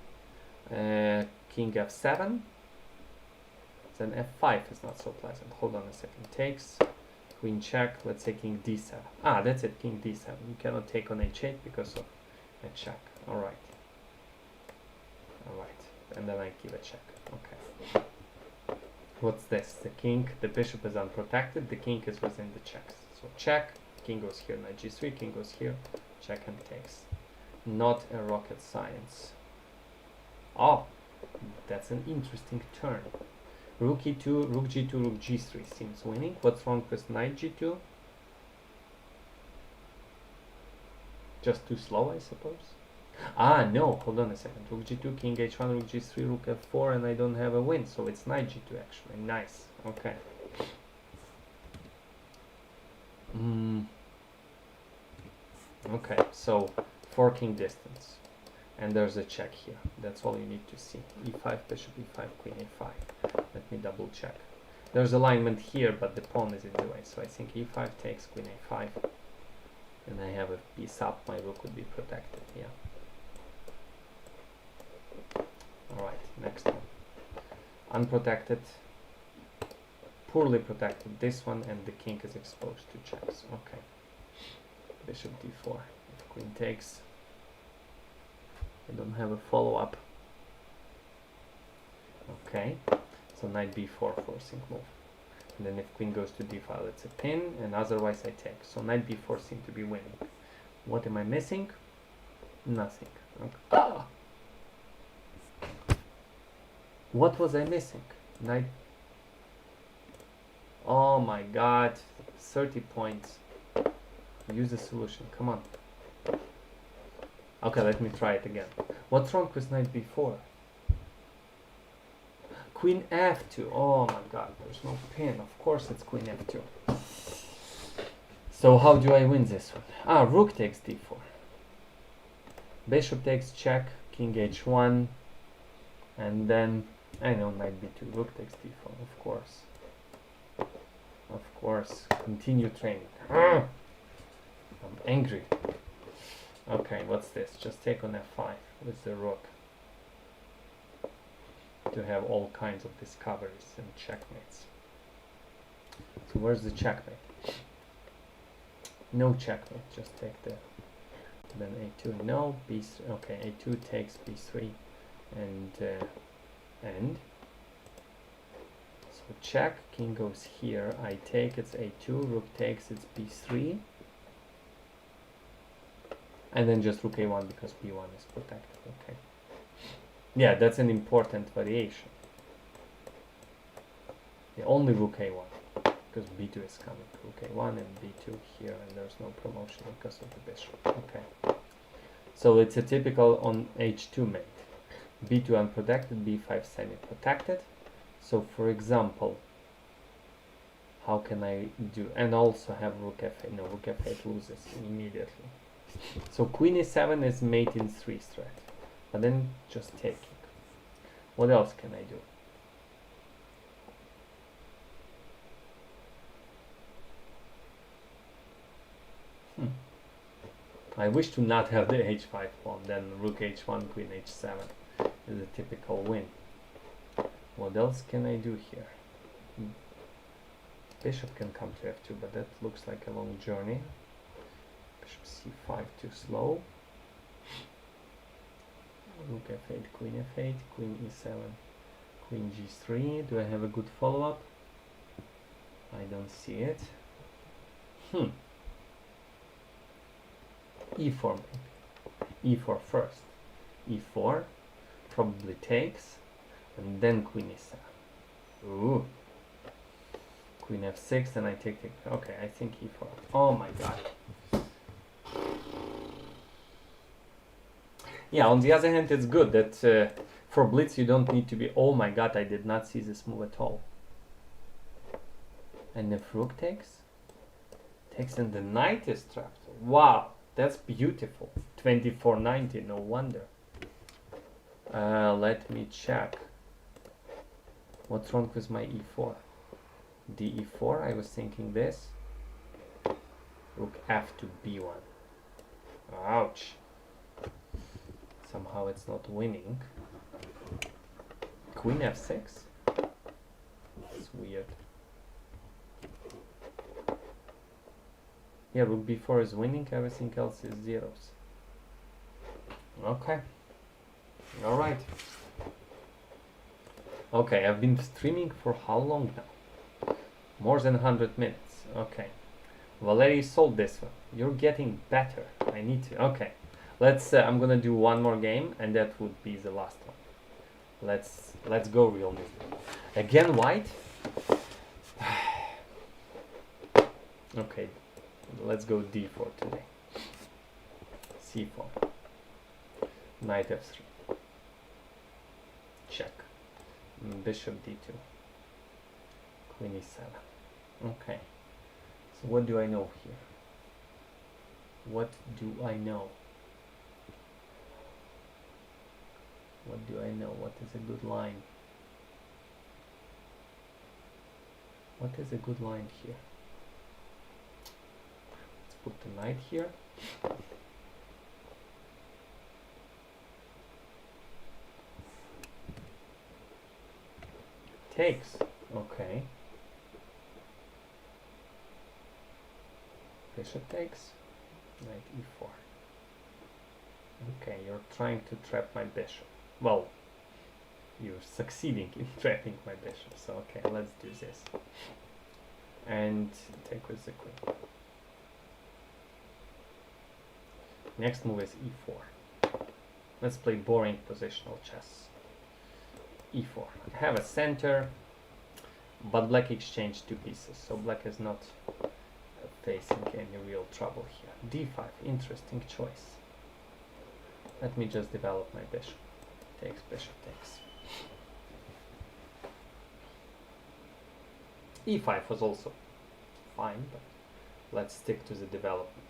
King f7. Then f5 is not so pleasant. Hold on a second. Takes. Queen check. Let's say king d7. Ah, that's it. King d7. You cannot take on h8 because of a check. Alright. Alright. And then I give a check. Okay. What's this? The king, the bishop is unprotected. The king is within the checks. So check. King goes here, knight g3, king goes here, check and takes. Not a rocket science. Oh, that's an interesting turn. Rook e2, rook g2, rook g3 seems winning. What's wrong with knight g2? Just too slow, I suppose. Ah, no, hold on a second. Rook g2, king h1, rook g3, rook f4, and I don't have a win, so it's knight g2 actually. Nice, okay. Okay, so forking distance, and there's a check here. That's all you need to see. e5, bishop e5, queen a5. Let me double check. There's alignment here, but the pawn is in the way, so I think e5 takes queen a5, and I have a piece up. My rook would be protected. Yeah. All right, next one. Unprotected, poorly protected. This one, and the king is exposed to checks. Okay. Bishop d4. If queen takes, I don't have a follow-up. Okay, so knight b4 forcing move. And then if queen goes to d5, it's a pin, and otherwise I take. So knight b4 seems to be winning. What am I missing? Nothing. Okay. Ah! What was I missing? Knight. Oh my god, 30 points. Use the solution, come on. Okay, let me try it again. What's wrong with knight b4? Queen f2. Oh my god, there's no pin. Of course it's queen f2. So how do I win this one? Ah, rook takes d4. Bishop takes check, king h1, and then, I know, knight b2, rook takes d4, of course. Of course, continue training. I'm angry. Okay, what's this? Just take on f5 with the rook to have all kinds of discoveries and checkmates. So where's the checkmate? No checkmate, just take the, then a2, no, b3, okay, a2 takes b3, and so check, king goes here, I take, it's a2, rook takes, it's b3, and then just rook a1 because b1 is protected, okay. Yeah, that's an important variation. Yeah, only rook a1, because b2 is coming, rook a1 and b2 here, and there's no promotion because of the bishop, okay. So it's a typical on h2 mate. b2 unprotected, b5 semi-protected. So for example, how can I do, and also have rook f8, no, rook f8 loses immediately. So queen e7 is mate in 3 threat, but then just taking. What else can I do? I wish to not have the h5 pawn, then rook h1, queen h7 is a typical win. What else can I do here? Bishop can come to f2, but that looks like a long journey. Bishop c5 too slow. Rook f8, queen f8, queen e7, queen g3. Do I have a good follow-up? I don't see it. e4 maybe. e4 first. e4 probably takes, and then queen e7. Ooh. Queen f6, and I take. Okay, I think e4. Oh my god. Yeah, on the other hand, it's good that for Blitz you don't need to be, oh my god, I did not see this move at all. And if rook takes, and the knight is trapped. Wow, that's beautiful. 2490, no wonder. Let me check. What's wrong with my e4? d4, I was thinking this. Rook f to b1. Ouch. Somehow it's not winning. Queen f6. It's weird. Yeah, rook b4 is winning, everything else is zeros. Okay. Alright. Okay, I've been streaming for how long now? More than 100 minutes. Okay. Valery sold this one. You're getting better. I need to. Okay. Let's I'm gonna do one more game and that would be the last one. Let's go real nifty. Again white. Okay. Let's go d4 today. c4. Knight f3. Check. Bishop d2. Queen e7. Okay. So what do I know here? What do I know? What do I know? What is a good line? What is a good line here? Let's put the knight here. Takes. Okay. Bishop takes. Knight e4. Okay, you're trying to trap my bishop. Well, you're succeeding in trapping my bishop. So okay, let's do this. And take with the queen. Next move is e4. Let's play boring positional chess. e4. I have a center, but black exchanged 2 pieces, so black is not facing any real trouble here. d5, interesting choice. Let me just develop my bishop. Takes, bishop takes. e5 was also fine, but Let's stick to the development.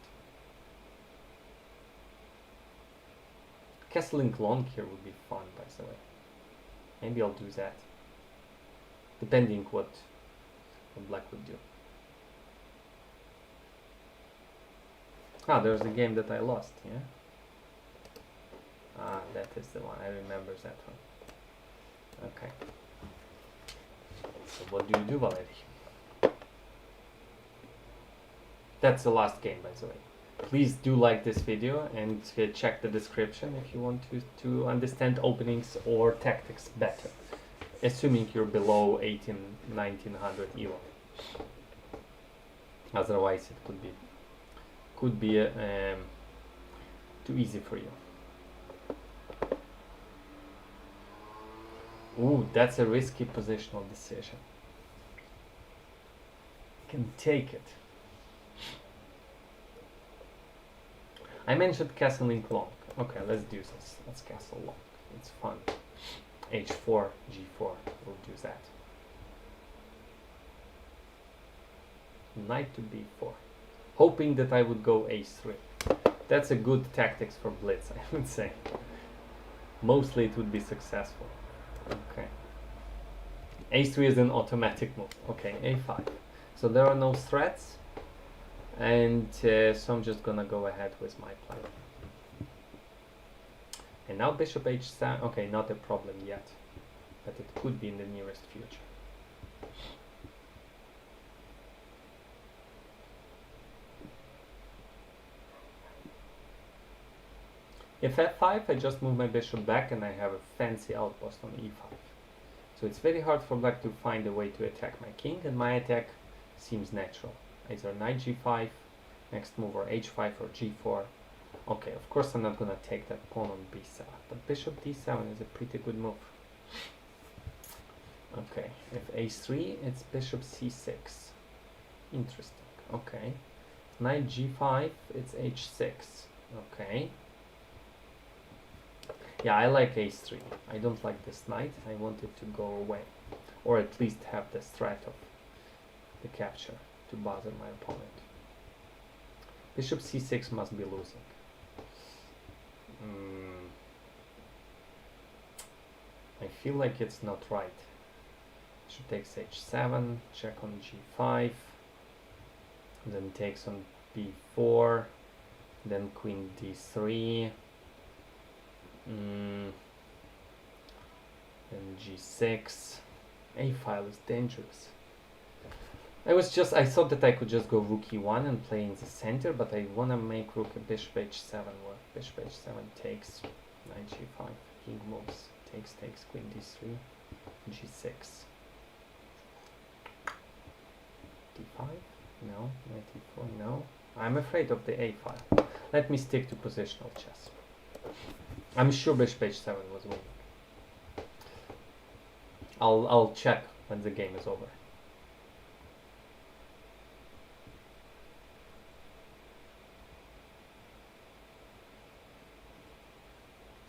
Castling long here would be fun, by the way. Maybe I'll do that, depending what black would do. Ah, there's a game that I lost, yeah? Ah, that is the one. I remember that one. Okay. So what do you do, Valerie? That's the last game, by the way. Please do like this video and check the description if you want to understand openings or tactics better. Assuming you're below 1900 ELO. Otherwise it could be too easy for you. Ooh, that's a risky positional decision. Can take it. I mentioned castling long. Okay, let's do this. Let's castle long. It's fun. H4, G4. We'll do that. Knight to B4. Hoping that I would go H3. That's a good tactics for Blitz, I would say. Mostly it would be successful. Okay. H3 is an automatic move. Okay, A5. So there are no threats. And so I'm just gonna go ahead with my plan. And now bishop H7. Okay, not a problem yet. But it could be in the nearest future. If F5, I just move my bishop back and I have a fancy outpost on E5. So it's very hard for black to find a way to attack my king, and my attack seems natural. Either knight G5, next move, or H5 or G4. Okay, of course I'm not gonna take that pawn on B7, but bishop D7 is a pretty good move. Okay, if H3, it's bishop C6. Interesting. Okay. Knight G5, it's H6. Okay. Yeah, I like H3. I don't like this knight. I want it to go away. Or at least have the threat of the capture to bother my opponent. Bishop C6 must be losing. I feel like it's not right. Bishop takes H7, check on G5, then takes on B4, then Queen D3, then G6. A file is dangerous. I thought that I could just go rook E1 and play in the center, but I want to make rook a bishop H7 work. Bishop H7 takes, knight G5, king moves, takes, queen D3, G6. D5? No. Knight E4? No. I'm afraid of the A file. Let me stick to positional chess. I'm sure bishop H7 was winning. I'll check when the game is over.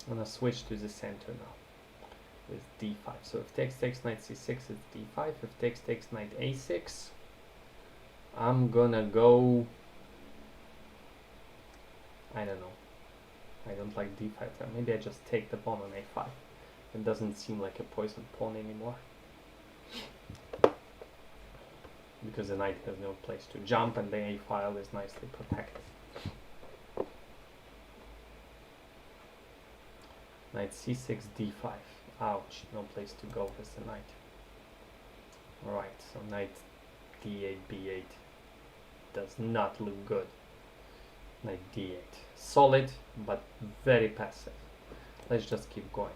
I'm gonna switch to the center now with D5. So if takes knight C6, it's D5. If takes knight A6, I'm gonna go, I don't know. I don't like D5 there. Maybe I just take the pawn on A5. It doesn't seem like a poisoned pawn anymore. Because the knight has no place to jump and the A file is nicely protected. Knight C6, D5. Ouch, no place to go with the knight. Alright, so knight D8, B8 does not look good. Knight D8. Solid, but very passive. Let's just keep going.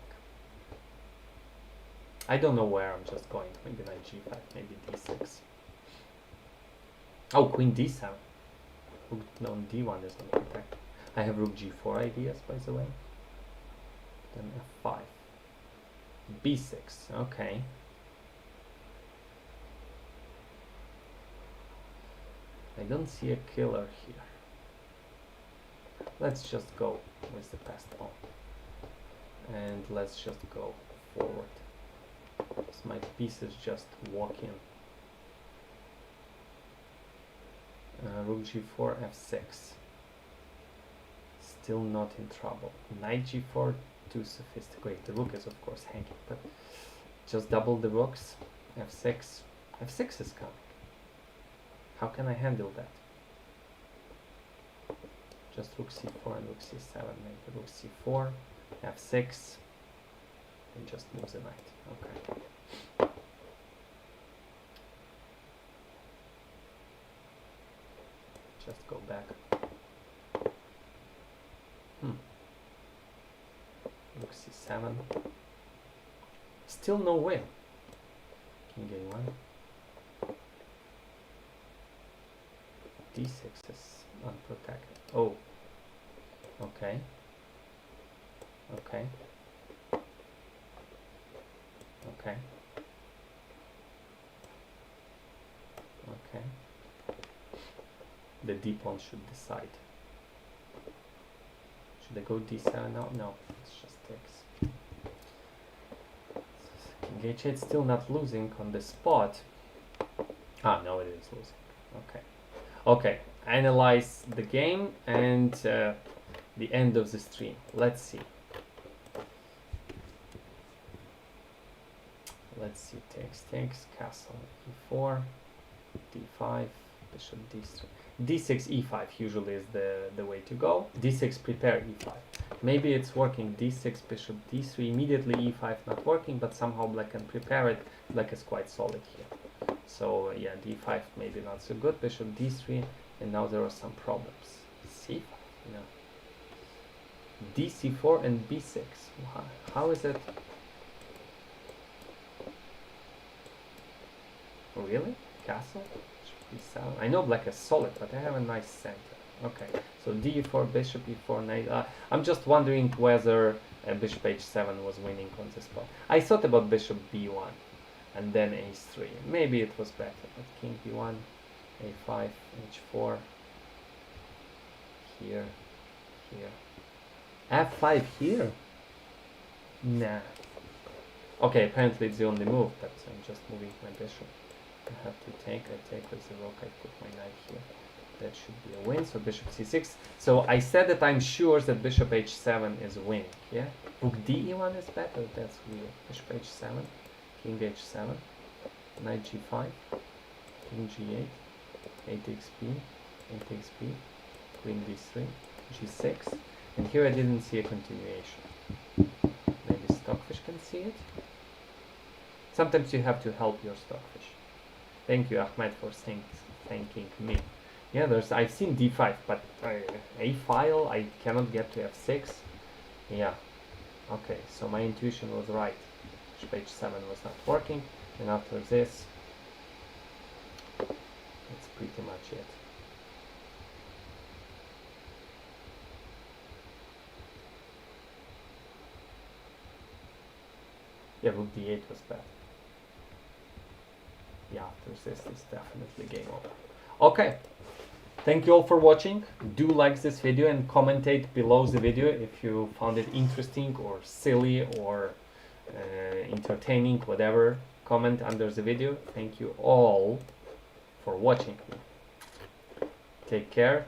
I don't know where I'm just going. Maybe knight G5, maybe D6. Oh, queen D7. Rook on D1 is not protected. I have rook G4 ideas, by the way. Then F5. B6, okay. I don't see a killer here. Let's just go with the passed pawn. And let's just go forward. So my pieces just walk in. Rook g4, f6. Still not in trouble. Knight g4, too sophisticated. The rook is of course hanging, but just double the rooks. f6. f6 is coming. How can I handle that? Just rook c4 and rook c7. Maybe rook c4, f6, and just move the knight. Okay. Just go back. Rook c7. Still no win. King a1. d6 is unprotected. Oh. Okay. Okay. Okay. Okay. The d pawn should decide. Should I go d7 now? No, it just takes. King h8 still not losing on the spot. Ah, no, it is losing. Okay. Okay, analyze the game and the end of the stream. Let's see. Let's see. Takes, castle e4, d5, bishop d3. d6, e5 usually is the way to go. d6, prepare e5. Maybe it's working. d6, bishop d3, immediately e5 not working, but somehow black can prepare it. Black is quite solid here. So yeah, d5 maybe not so good. Bishop d3, and now there are some problems. c5, you know. dc4 and b6. How is it? Really? Castle? b7. I know black is solid, but I have a nice center. Okay, so d4, bishop e4, knight. I'm just wondering whether bishop h7 was winning on this spot. I thought about bishop b1 and then h3. Maybe it was better, but king b1, a5, h4, here, here. f5 here? Nah. Okay, apparently it's the only move, but I'm just moving my bishop. I have to take, I take with the rook, I put my knight here. That should be a win, so bishop c6. So I said that I'm sure that bishop h7 is winning, yeah? Rook d1 is better, that's weird. Bishop h7, king h7, knight g5, king g8, a takes b, a takes b, queen d3, g6. And here I didn't see a continuation. Maybe Stockfish can see it? Sometimes you have to help your Stockfish. Thank you, Ahmed, for thanking me. Yeah, I've seen d5, but a file I cannot get to f6. Yeah. Okay, so my intuition was right. Bishop h7 was not working, and after this, that's pretty much it. Yeah, rook d8 was bad. Yeah, after this is definitely game over. Okay, thank you all for watching. Do like this video and commentate below the video if you found it interesting or silly or entertaining, whatever. Comment under the video. Thank you all for watching. Take care.